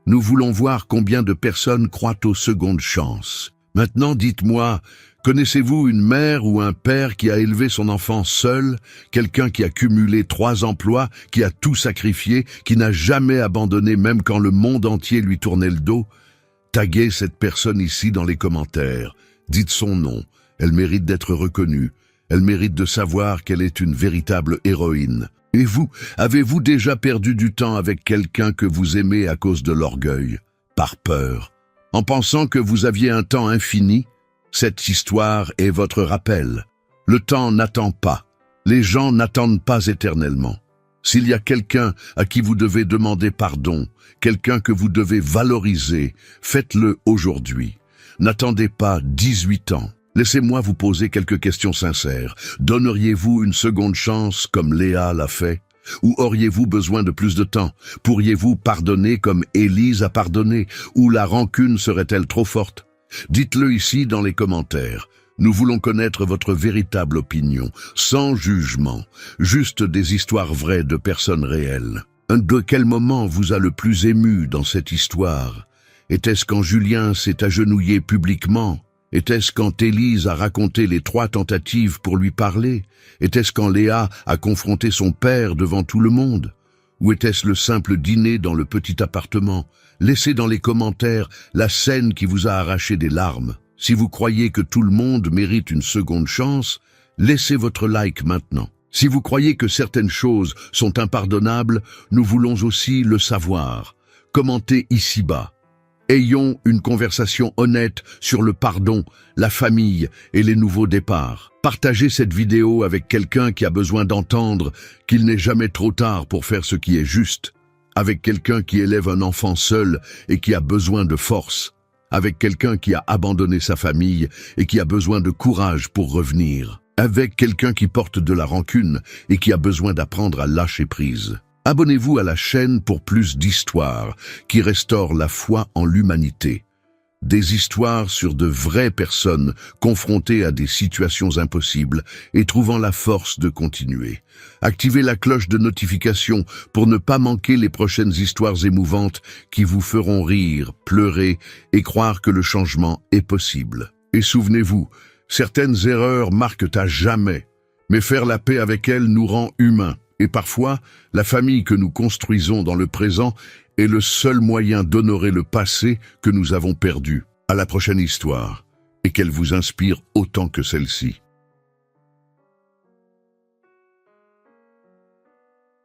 Nous voulons voir combien de personnes croient aux secondes chances. Maintenant, dites-moi, connaissez-vous une mère ou un père qui a élevé son enfant seul, quelqu'un qui a cumulé 3 emplois, qui a tout sacrifié, qui n'a jamais abandonné même quand le monde entier lui tournait le dos? Taguez cette personne ici dans les commentaires. Dites son nom. Elle mérite d'être reconnue. Elle mérite de savoir qu'elle est une véritable héroïne. Et vous, avez-vous déjà perdu du temps avec quelqu'un que vous aimez à cause de l'orgueil, par peur, en pensant que vous aviez un temps infini? Cette histoire est votre rappel. Le temps n'attend pas. Les gens n'attendent pas éternellement. S'il y a quelqu'un à qui vous devez demander pardon, quelqu'un que vous devez valoriser, faites-le aujourd'hui. N'attendez pas 18 ans. Laissez-moi vous poser quelques questions sincères. Donneriez-vous une seconde chance comme Léa l'a fait? Ou auriez-vous besoin de plus de temps? Pourriez-vous pardonner comme Élise a pardonné? Ou la rancune serait-elle trop forte? Dites-le ici dans les commentaires. Nous voulons connaître votre véritable opinion, sans jugement, juste des histoires vraies de personnes réelles. De quel moment vous a le plus ému dans cette histoire? Était-ce quand Julien s'est agenouillé publiquement? Était-ce quand Élise a raconté les 3 tentatives pour lui parler? Était-ce quand Léa a confronté son père devant tout le monde? Ou était-ce le simple dîner dans le petit appartement? Laissez dans les commentaires la scène qui vous a arraché des larmes. Si vous croyez que tout le monde mérite une seconde chance, laissez votre like maintenant. Si vous croyez que certaines choses sont impardonnables, nous voulons aussi le savoir. Commentez ici-bas. Ayons une conversation honnête sur le pardon, la famille et les nouveaux départs. Partagez cette vidéo avec quelqu'un qui a besoin d'entendre qu'il n'est jamais trop tard pour faire ce qui est juste, avec quelqu'un qui élève un enfant seul et qui a besoin de force, avec quelqu'un qui a abandonné sa famille et qui a besoin de courage pour revenir, avec quelqu'un qui porte de la rancune et qui a besoin d'apprendre à lâcher prise. Abonnez-vous à la chaîne pour plus d'histoires qui restaurent la foi en l'humanité. Des histoires sur de vraies personnes confrontées à des situations impossibles et trouvant la force de continuer. Activez la cloche de notification pour ne pas manquer les prochaines histoires émouvantes qui vous feront rire, pleurer et croire que le changement est possible. Et souvenez-vous, certaines erreurs marquent à jamais, mais faire la paix avec elles nous rend humains. Et parfois, la famille que nous construisons dans le présent est le seul moyen d'honorer le passé que nous avons perdu. À la prochaine histoire, et qu'elle vous inspire autant que celle-ci.